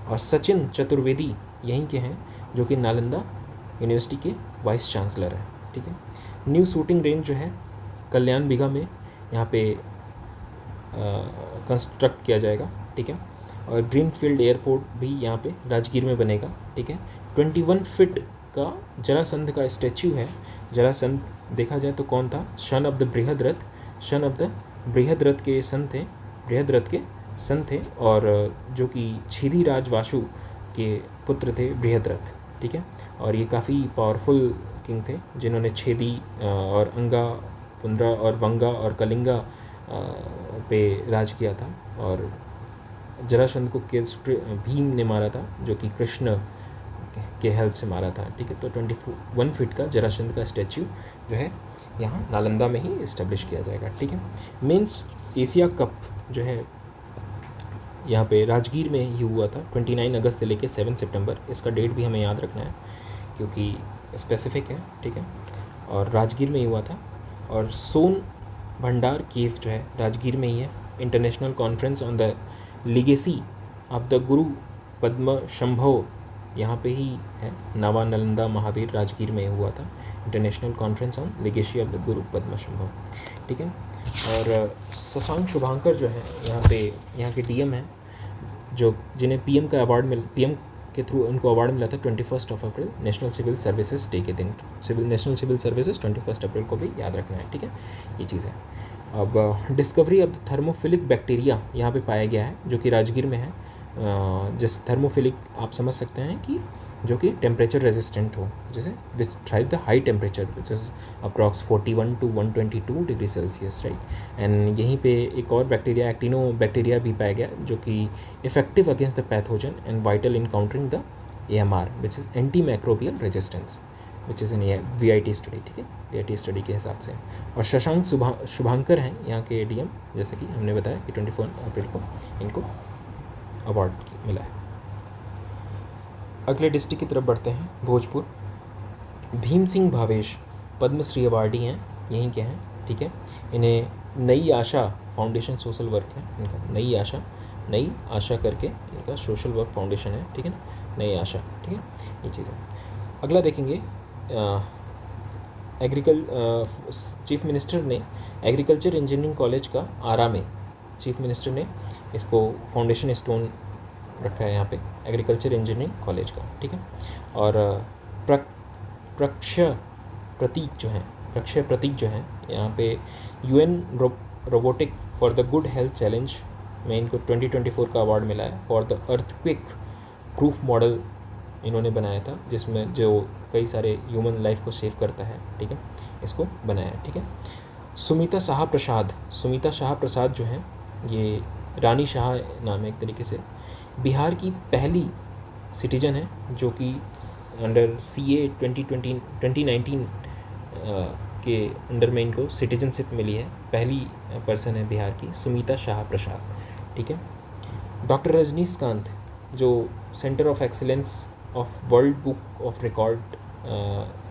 और सचिन चतुर्वेदी यहीं के हैं, जो कि नालंदा यूनिवर्सिटी के वाइस चांसलर हैं, ठीक है। न्यू शूटिंग रेंज जो है कल्याण बीघा में यहाँ पे कंस्ट्रक्ट किया जाएगा, ठीक है। और ग्रीनफील्ड एयरपोर्ट भी यहाँ पे राजगीर में बनेगा, ठीक है। 21 फीट का जरासंध का स्टैच्यू है। जरासंध देखा जाए तो कौन था, सन ऑफ द बृहद रथ के सन थे और जो कि छिदी राज वासु के पुत्र थे बृहद्रथ, ठीक है। और ये काफ़ी पावरफुल किंग थे जिन्होंने छेदी और अंगा, पुंद्रा और वंगा और कलिंगा पे राज किया था। और जरासंध को भीम ने मारा था, जो कि कृष्ण के हेल्प से मारा था, ठीक है। तो 21 फीट का जरासंध का स्टैच्यू जो है यहाँ नालंदा में ही इस्टेब्लिश किया जाएगा, ठीक है। मेंस एशिया कप जो है यहाँ पे राजगीर में ही हुआ था 29 अगस्त से लेके 7 सितंबर। इसका डेट भी हमें याद रखना है क्योंकि स्पेसिफिक है, ठीक है। और राजगीर में ही हुआ था। और सोन भंडार केव जो है राजगीर में ही है। International conference on the legacy of the गुरु पद्म शंभो यहाँ पे ही है। नवा नालंदा महावीर राजगीर में हुआ था, international conference on legacy of the गुरु पद्म शंभो, ठीक है। और शशांक शुभांकर जो है यहाँ के डीएम हैं, जो जिन्हें पीएम के थ्रू उनको अवार्ड मिला था 21 अप्रैल नेशनल सिविल सर्विसेज डे के दिन। नेशनल सिविल सर्विसेज 21 अप्रैल को भी याद रखना है, ठीक है, ये चीज़ है। अब discovery of the thermophilic bacteria यहाँ पे पाया गया है, जो कि राजगीर में है। जिस थर्मोफिलिक आप समझ सकते हैं कि जो कि टेम्परेचर रेजिस्टेंट हो, जैसे which thrive the high temperature which is approx 41 to 122 degree Celsius, right. And यहीं पे एक और बैक्टीरिया एक्टिनो बैक्टीरिया भी पाया गया, जो कि effective against the pathogen and vital in countering the AMR which is anti microbial resistance which is in VIT study, ठीक है, VIT स्टडी के हिसाब से। और शशांक शुभांकर हैं यहाँ के डीएम, जैसे कि हमने बताया कि 24 अप्रैल को इनको अवार्ड मिला है। अगले डिस्ट्रिक्ट की तरफ बढ़ते हैं, भोजपुर। भीम सिंह भावेश पद्मश्री अवार्डी हैं, यहीं के हैं, ठीक है। इन्हें नई आशा फाउंडेशन सोशल वर्क है इनका, नई आशा करके इनका सोशल वर्क फाउंडेशन है, ठीक है ना, नई आशा, ठीक है, ये चीज़ है। अगला देखेंगे, चीफ मिनिस्टर ने एग्रीकल्चर इंजीनियरिंग कॉलेज का आरा में चीफ मिनिस्टर ने इसको फाउंडेशन स्टोन रखा है यहाँ पे, एग्रीकल्चर इंजीनियरिंग कॉलेज का, ठीक है। और प्रक्षय प्रतीक जो है यहाँ पे UN robotic for the good health challenge में इनको 2024 का अवार्ड मिला है। For the earthquake proof model इन्होंने बनाया था, जिसमें जो कई सारे ह्यूमन लाइफ को सेव करता है, ठीक है, इसको बनाया है, ठीक है। सुमिता शाह प्रसाद जो है, ये रानी शाह नाम है एक तरीके से, बिहार की पहली सिटीजन है जो कि अंडर CA 2019 के अंडर में इनको सिटीजनशिप मिली है। पहली पर्सन है बिहार की, सुमिता शाह प्रसाद, ठीक है। डॉक्टर रजनीकांत जो centre of excellence of world book of record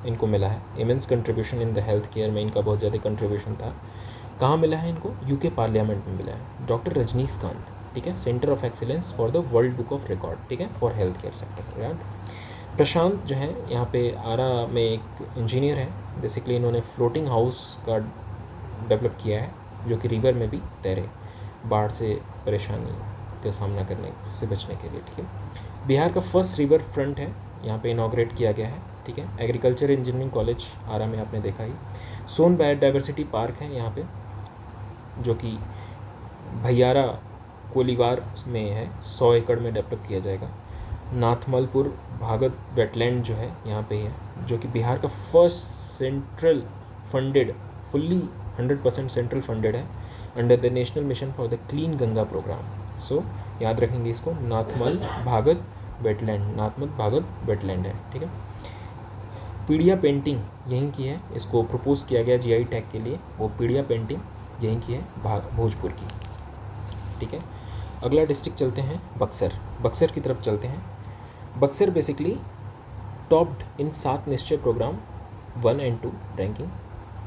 इनको मिला है। Immense contribution in the health care में इनका बहुत ज़्यादा कंट्रीब्यूशन था। कहाँ मिला है इनको, UK पार्लियामेंट में मिला है। डॉक्टर रजनीकांत, ठीक है, centre of excellence for the world book of record, ठीक है, फॉर हेल्थ केयर सेक्टर, याद। प्रशांत जो है यहाँ पे आरा में एक इंजीनियर है। बेसिकली इन्होंने फ्लोटिंग हाउस का डेवलप किया है, जो कि रिवर में भी तैरे, बाढ़ से परेशानी का सामना करने से बचने के लिए, ठीक है। बिहार का फर्स्ट रिवर फ्रंट है, यहाँ पे इनॉग्रेट किया गया है, ठीक है। एग्रीकल्चर इंजीनियरिंग कॉलेज आरा में आपने देखा ही। सोन बायोडाइवर्सिटी पार्क है यहाँ पे, जो कि भैयारा कोलीवार में है, 100 एकड़ में डेवलप किया जाएगा। नाथमलपुर भागत वेटलैंड जो है यहाँ पे है, जो कि बिहार का first central funded, fully 100% central funded है under the national mission for the clean Ganga programme. So याद रखेंगे इसको, नाथमल भागत वेटलैंड है, ठीक है। पीड़िया पेंटिंग यहीं की है, इसको प्रपोज किया गया GI टैग के लिए, वो पीड़िया पेंटिंग यहीं की है, भोजपुर की, ठीक है। अगला डिस्ट्रिक्ट चलते हैं बक्सर की तरफ चलते हैं। बक्सर बेसिकली टॉप्ड इन 7 निश्चय प्रोग्राम 1 and 2 रैंकिंग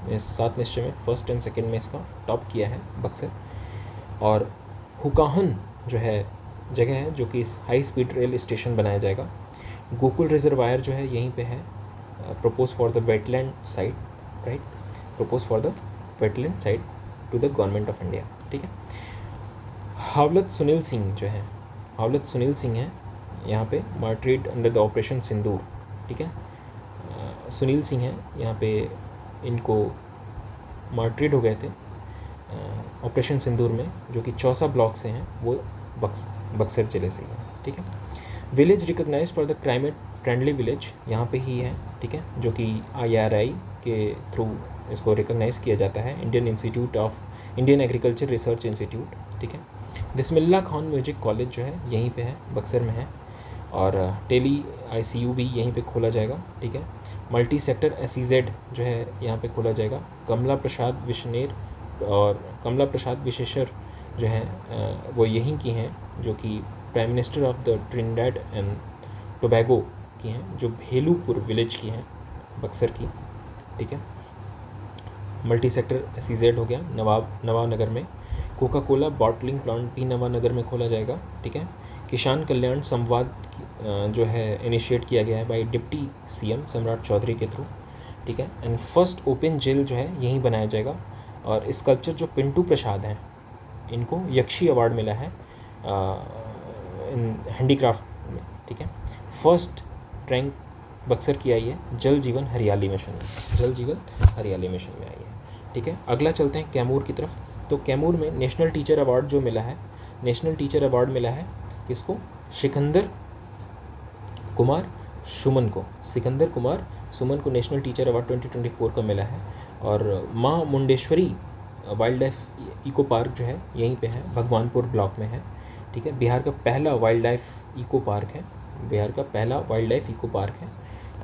में 7 निश्चय में फर्स्ट एंड सेकंड में इसका टॉप किया है बक्सर। और हुकाहन जो है जगह है जो कि इस हाई स्पीड रेल स्टेशन बनाया जाएगा। गोकुल रिजर्वायर जो है यहीं पे है, propose for the wetland site, right, propose for the wetland site to the government of India, ठीक है। हावलत सुनील सिंह जो है, हावलत सुनील सिंह है यहाँ पे, मार्टरीड अंडर द ऑपरेशन सिंदूर, ठीक है। सुनील सिंह हैं यहाँ पे, इनको मार्टरीड हो गए थे ऑपरेशन सिंदूर में, जो कि चौसा ब्लॉक से हैं, वो बक्सर ज़िले से ही है, ठीक है। Village recognise for the climate friendly village यहाँ पे ही है, ठीक है, जो कि IRI के थ्रू इसको रिकॉग्नाइज़ किया जाता है, इंडियन एग्रीकल्चर रिसर्च इंस्टीट्यूट, ठीक है। बिस्मिल्लाह खान म्यूजिक कॉलेज जो है यहीं पे है, बक्सर में है। और टेली ICU भी यहीं पे खोला जाएगा, ठीक है। मल्टी सेक्टर SEZ जो है यहाँ पे खोला जाएगा। कमला प्रसाद विश्नेर और कमला प्रसाद विशेषर जो हैं वो यहीं की हैं, जो कि prime minister of the Trinidad and Tobago की हैं, जो भेलूपुर विलेज की हैं बक्सर की, ठीक है। मल्टी सेक्टर SEZ हो गया नवाब नगर में। कोका कोला बॉटलिंग प्लांट भी नवानगर में खोला जाएगा, ठीक है। किसान कल्याण संवाद जो है इनिशिएट किया गया है बाई डिप्टी CM सम्राट चौधरी के थ्रू, ठीक है। एंड फर्स्ट ओपन जेल जो है यहीं बनाया जाएगा। और स्कल्पचर जो पिंटू प्रसाद हैं, इनको यक्षी अवार्ड मिला है इन हैंडीक्राफ्ट में, ठीक है। फर्स्ट रैंक बक्सर की आई है जल जीवन हरियाली मिशन में, जल जीवन हरियाली मिशन में आई है, ठीक है। अगला चलते हैं कैमूर की तरफ। तो कैमूर में नेशनल टीचर अवार्ड जो मिला है, नेशनल टीचर अवार्ड मिला है किसको? सिकंदर कुमार सुमन को, सिकंदर कुमार सुमन को नेशनल टीचर अवार्ड 2024 का मिला है। और माँ Mundeshwari wild life eco park जो है यहीं पे है, भगवानपुर ब्लॉक में है, ठीक है। बिहार का पहला वाइल्ड लाइफ इको पार्क है, बिहार का पहला वाइल्ड लाइफ इको पार्क है,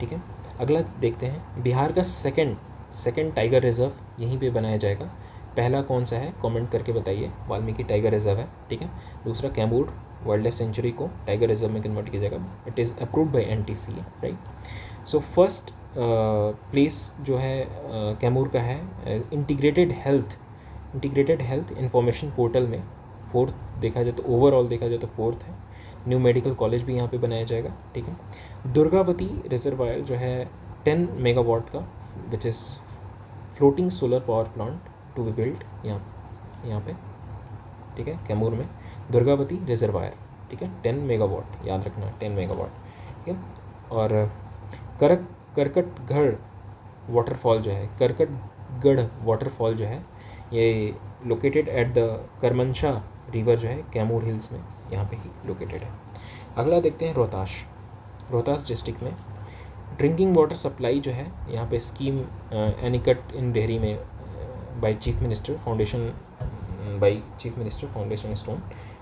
ठीक है। अगला देखते हैं, बिहार का सेकंड टाइगर रिजर्व यहीं पे बनाया जाएगा। पहला कौन सा है कमेंट करके बताइए। वाल्मीकि टाइगर रिजर्व है, ठीक है। दूसरा कैमूर वाइल्ड लाइफ सेंचुरी को टाइगर रिजर्व में कन्वर्ट किया जाएगा। It is approved by NTCA, right. So first place जो है कैमूर का है इंटीग्रेटेड हेल्थ इंफॉर्मेशन पोर्टल में, फोर्थ देखा जाए तो, ओवरऑल देखा जाए तो फोर्थ है। न्यू मेडिकल कॉलेज भी यहाँ पे बनाया जाएगा, ठीक है। दुर्गावती रिजर्वायर जो है 10 मेगावाट का, which is floating solar power plant to be built यहाँ पे, ठीक है, कैमूर में दुर्गावती रिजर्वायर, ठीक है, 10 मेगावाट, याद रखना 10 मेगावाट, ठीक है। और करकटगढ़ वाटरफॉल जो है, करकटगढ़ वाटरफॉल जो है, ये लोकेटेड एट द करमनशा रिवर जो है कैमूर हिल्स में, यहाँ पे ही लोकेटेड है। अगला देखते हैं रोहतास डिस्ट्रिक्ट में ड्रिंकिंग वाटर सप्लाई जो है यहाँ पे स्कीम एनिकट इन डेहरी में by chief minister foundation stone,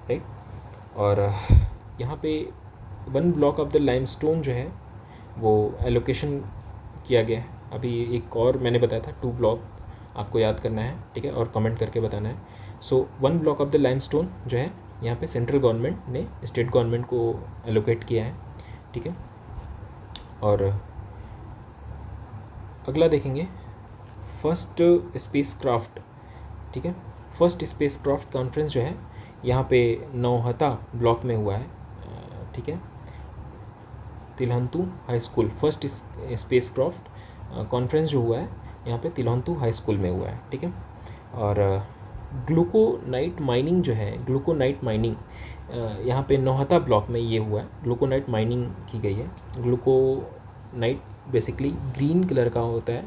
right. और यहाँ पे 1 ब्लॉक ऑफ द लाइमस्टोन जो है वो एलोकेशन किया गया है। अभी एक और मैंने बताया था 2 ब्लॉक आपको याद करना है, ठीक है, और कमेंट करके बताना है। सो 1 ब्लॉक ऑफ द लाइमस्टोन जो है यहाँ पे सेंट्रल गवर्नमेंट ने स्टेट गवर्नमेंट को एलोकेट किया है, ठीक है। और अगला देखेंगे फर्स्ट स्पेसक्राफ्ट, ठीक है। फर्स्ट स्पेसक्राफ्ट कॉन्फ्रेंस जो है यहाँ पे नौहता ब्लॉक में हुआ है, ठीक है, Tilhantu high school. First spacecraft conference जो हुआ है यहाँ पे तिलहंतु हाई स्कूल में हुआ है, ठीक है। और ग्लूकोनाइट माइनिंग जो है, ग्लूकोनाइट माइनिंग यहाँ पे नौहता ब्लॉक में ये हुआ है, ग्लूकोनाइट माइनिंग की गई है। ग्लूकोनाइट बेसिकली ग्रीन कलर का होता है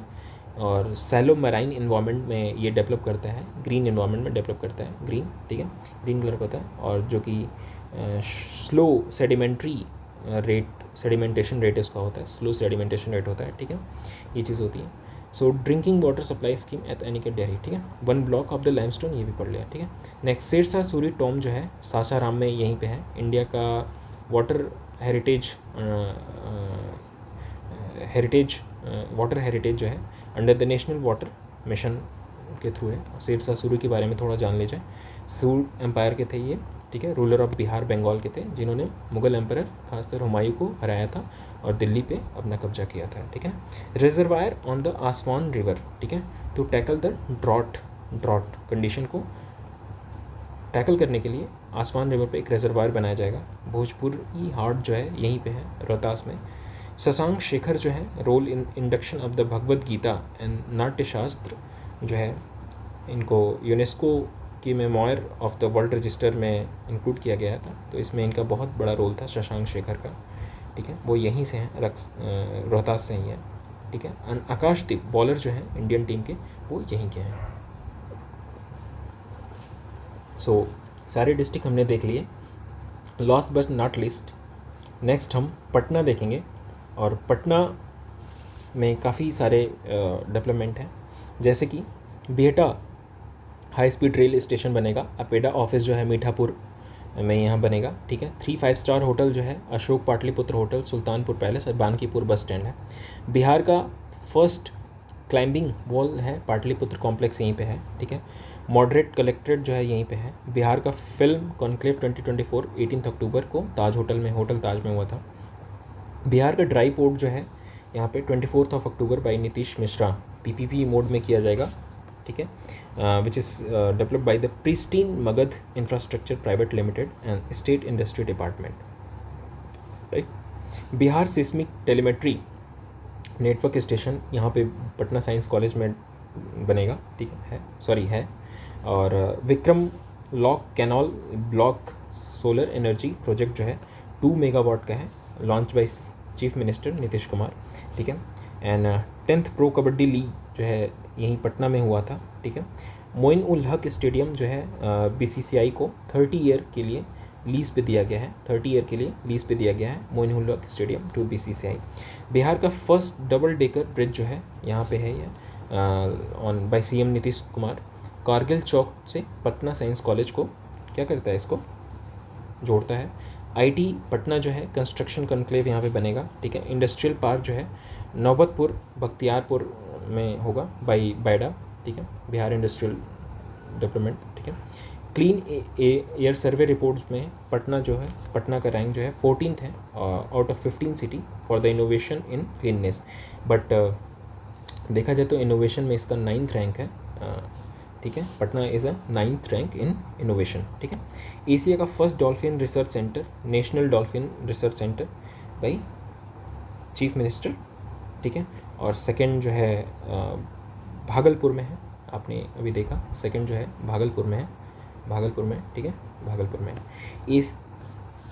और सैलो मैराइन इन्वायरमेंट में ये डेवलप करता है, ग्रीन इन्वायरमेंट में डेवलप करता है, ग्रीन, ठीक है, ग्रीन कलर का होता है। और जो कि स्लो सेडिमेंटेशन रेट इसका होता है, स्लो सेडिमेंटेशन रेट होता है, ठीक है, ये चीज़ होती है। सो drinking water supply scheme at anicut Dehri, ठीक है। 1 ब्लॉक ऑफ द लाइमस्टोन, ये भी पढ़ लिया, ठीक है। नेक्स्ट शेरशाह सूरी टॉम जो है सासाराम में यहीं पे है, इंडिया का वाटर हेरिटेज जो है under the national water mission के थ्रू है। शेरशाह सूरी के बारे में थोड़ा जान ले जाए। सूर एम्पायर के थे ये, ठीक है, रूलर ऑफ बिहार बंगाल के थे, जिन्होंने मुगल एम्परर खासकर हुमायूं को हराया था और दिल्ली पे अपना कब्जा किया था, ठीक है। Reservoir on the Aswan river, ठीक है, to tackle the drought condition को टैकल करने के लिए आसवान रिवर पे एक रिजर्वायर बनाया जाएगा। भोजपुरी हाट जो है यहीं पे है, रोहतास में। शशांक शेखर जो है, role in induction of the Bhagavad Gita and Natyashastra जो है, इनको यूनेस्को की memoir of the world register में इंक्लूड किया गया था, तो इसमें इनका बहुत बड़ा रोल था शशांक शेखर का, ठीक है। वो यहीं से हैं, रोहतास से ही हैं, ठीक है। आकाशदीप बॉलर जो हैं इंडियन टीम के, वो यहीं के हैं। सो सारे डिस्ट्रिक्ट हमने देख लिए। Last but not list, next हम पटना देखेंगे, और पटना में काफ़ी सारे डेवलपमेंट हैं, जैसे कि Bihta high speed rail station बनेगा। अपेडा ऑफिस जो है मीठापुर में यहाँ बनेगा, ठीक है। 3 5 स्टार होटल जो है अशोक पाटलिपुत्र होटल, सुल्तानपुर पैलेस और बानकीपुर बस स्टैंड है। बिहार का फर्स्ट क्लाइंबिंग वॉल है पाटलिपुत्र कॉम्प्लेक्स, यहीं पे है, ठीक है। मॉडरेट कलेक्ट्रेट जो है यहीं पे है। बिहार का फिल्म कॉन्क्लेव 2024 18 अक्टूबर को ताज होटल में, होटल ताज में हुआ था। बिहार का ड्राई पोर्ट जो है यहाँ पे 24 October by Nitish Mishra PPP mode में किया जाएगा, ठीक है, which is developed by the pristine Magadh infrastructure private limited and state industry department, right. Bihar seismic telemetry network station यहाँ पे पटना साइंस कॉलेज में बनेगा, ठीक है। और Vikram lock canal block solar energy project जो है 2 मेगावाट का है, launch by chief minister Nitish Kumar, ठीक है। And 10th pro kabaddi league जो है यहीं पटना में हुआ था, ठीक है। मोइन उल हक स्टेडियम जो है BCCI को 30 ईयर के लिए लीज़ पे दिया गया है, 30 ईयर के लिए लीज़ पे दिया गया है Moin ul Haq stadium to BCCI। Bihar का फर्स्ट डबल डेकर ब्रिज जो है यहाँ पे है, on by CM Nitish Kumar. Kargil Chowk से पटना साइंस कॉलेज को क्या करता है, इसको जोड़ता है। IT पटना जो है कंस्ट्रक्शन कॉन्क्लेव यहाँ पे बनेगा, ठीक है। इंडस्ट्रियल पार्क जो है नौबतपुर बख्तियारपुर में होगा बाई बायडा, ठीक है, बिहार इंडस्ट्रियल डेवलपमेंट, ठीक है। क्लीन एयर सर्वे रिपोर्ट्स में पटना जो है, पटना का रैंक जो है 14th है out of 15 city for the innovation in cleanness, but देखा जाए तो इनोवेशन में इसका 9th रैंक है, ठीक है। Patna is a 9th rank in innovation, ठीक है। एशिया का first dolphin research centre, national dolphin research centre by chief minister, ठीक है। और सेकंड जो है भागलपुर में है, आपने अभी देखा, सेकंड जो है भागलपुर में है, ठीक है, भागलपुर में।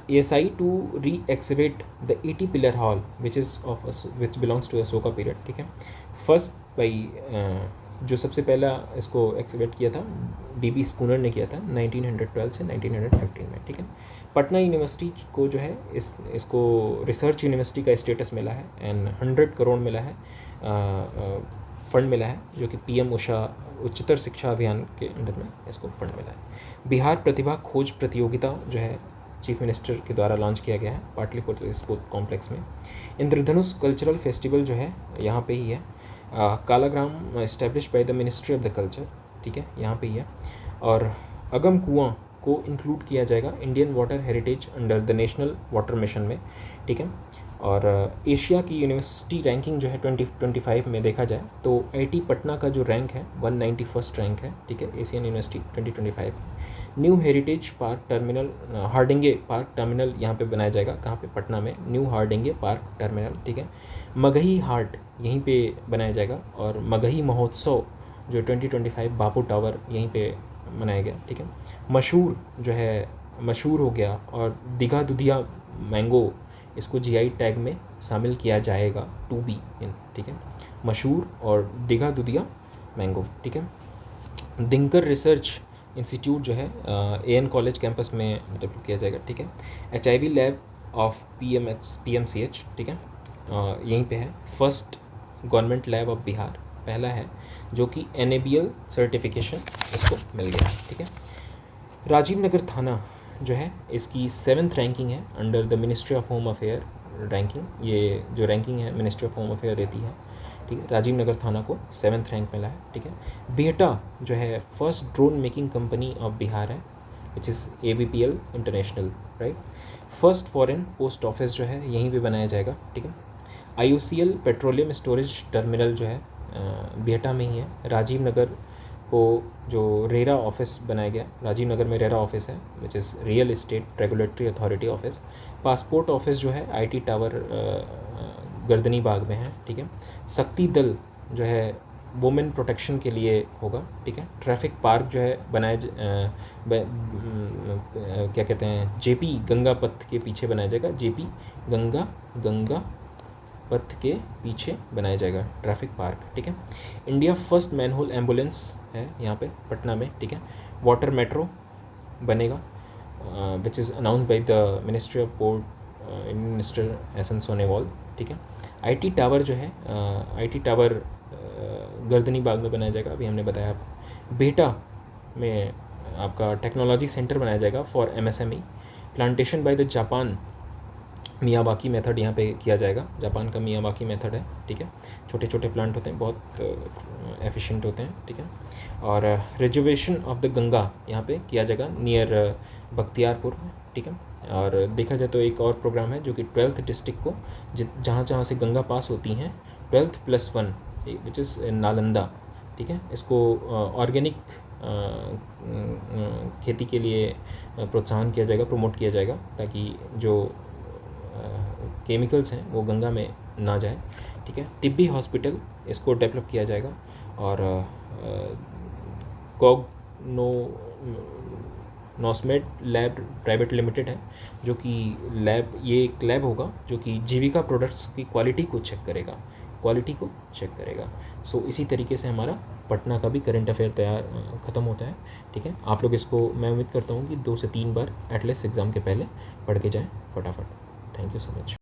ASI to re excavate the 80 pillar hall which belongs to Ashoka period, ठीक है। फर्स्ट बाई जो सबसे पहला इसको एक्सिवेट किया था DB स्पूनर ने किया था 1912 से 1915 में, ठीक है। पटना यूनिवर्सिटी को जो है इसको रिसर्च यूनिवर्सिटी का स्टेटस मिला है एंड 100 करोड़ मिला है, फंड मिला है, जो कि PM उषा उच्चतर शिक्षा अभियान के अंडर में इसको फंड मिला है। बिहार प्रतिभा खोज प्रतियोगिता जो है चीफ मिनिस्टर के द्वारा लॉन्च किया गया है पाटलिपुत्र स्पोर्ट्स कॉम्प्लेक्स में। इंद्रधनुष कल्चरल फेस्टिवल जो है यहाँ पे ही है। Kalagram establish by the ministry of the culture, ठीक है, यहाँ पे ही है। और अगम कुआं को इंक्लूड किया जाएगा Indian water heritage under the national water mission में, ठीक है। और एशिया की यूनिवर्सिटी रैंकिंग जो है 2025 में देखा जाए तो IT पटना का जो रैंक है 191st रैंक है, ठीक है, Asian university 2025। New heritage park terminal, Hardinge park terminal यहाँ पे बनाया जाएगा, कहाँ पे, पटना में, न्यू हार्डिंगे पार्क टर्मिनल, ठीक है। मगही हाट यहीं पे बनाया जाएगा। और मगही महोत्सव जो 2025 बापू टावर यहीं पे मनाया गया, ठीक है। मशहूर जो है मशहूर हो गया, और दिघा दुधिया मैंगो इसको GI टैग में शामिल किया जाएगा, टू बी इन, ठीक है, मशहूर और दिघा दुधिया मैंगो, ठीक है। दिनकर रिसर्च इंस्टीट्यूट जो है AN कॉलेज कैंपस में डेवलप किया जाएगा, ठीक है। HIV लैब ऑफ PMCH, ठीक है, यहीं पे है। First government lab of Bihar पहला है, जो कि NABL सर्टिफिकेशन इसको मिल गया, ठीक है। राजीव नगर थाना जो है इसकी 7th रैंकिंग है under the ministry of home affair ranking. ये जो रैंकिंग है मिनिस्ट्री ऑफ होम अफेयर देती है, ठीक है। राजीव नगर थाना को 7th रैंक मिला है, ठीक है। बिहटा जो है first drone making company of Bihar है, which is ABPL international, right. First foreign post office जो है यहीं पे बनाया जाएगा, ठीक है। IOCL पेट्रोलियम स्टोरेज टर्मिनल जो है बिहटा में ही है। राजीव नगर को जो रेरा ऑफिस बनाया गया, राजीव नगर में रेरा ऑफिस है which is real estate regulatory authority office. Passport office जो है IT टावर गर्दनी बाग में है, ठीक है। शक्ति दल जो है वुमेन प्रोटेक्शन के लिए होगा, ठीक है। ट्रैफिक पार्क जो है क्या कहते हैं JP गंगा पथ के पीछे बनाया जाएगा, JP गंगा पथ के पीछे बनाया जाएगा ट्रैफिक पार्क, ठीक है। इंडिया फर्स्ट मैनहोल एम्बुलेंस है यहाँ पे पटना में, ठीक है। वाटर मेट्रो बनेगा which is announce bye the ministry of port, minister SN Sonewal, ठीक है। IT टावर जो है IT टावर गर्दनी बाग में बनाया जाएगा, अभी हमने बताया आपको। बेटा में आपका टेक्नोलॉजी सेंटर बनाया जाएगा for MSME। Plantation by the Japan Miyawaki method यहाँ पे किया जाएगा, जापान का मियावाकी मेथड है, ठीक है। छोटे छोटे प्लांट होते हैं, बहुत एफिशिएंट होते हैं, ठीक है। और रिजर्वेशन ऑफ द गंगा यहाँ पे किया जाएगा नियर बख्तियारपुर, ठीक है। और देखा जाए तो एक और प्रोग्राम है जो कि 12th डिस्ट्रिक्ट को जहाँ जहाँ से गंगा पास होती हैं 12th+1 विच इज़ नालंदा, ठीक है। इसको ऑर्गेनिक खेती के लिए प्रोत्साहन किया जाएगा, प्रमोट किया जाएगा, ताकि जो केमिकल्स हैं वो गंगा में ना जाए, ठीक है। तिब्बी हॉस्पिटल इसको डेवलप किया जाएगा। और नॉस्मेड लैब प्राइवेट लिमिटेड है जो कि ये एक लैब होगा जो कि जीविका प्रोडक्ट्स की क्वालिटी को चेक करेगा। सो इसी तरीके से हमारा पटना का भी करंट अफेयर ख़त्म होता है, ठीक है। आप लोग इसको मैं उम्मीद करता हूँ कि 2 से 3 बार एटलीस्ट एग्ज़ाम के पहले पढ़ के जाएँ फटाफट। Thank you so much.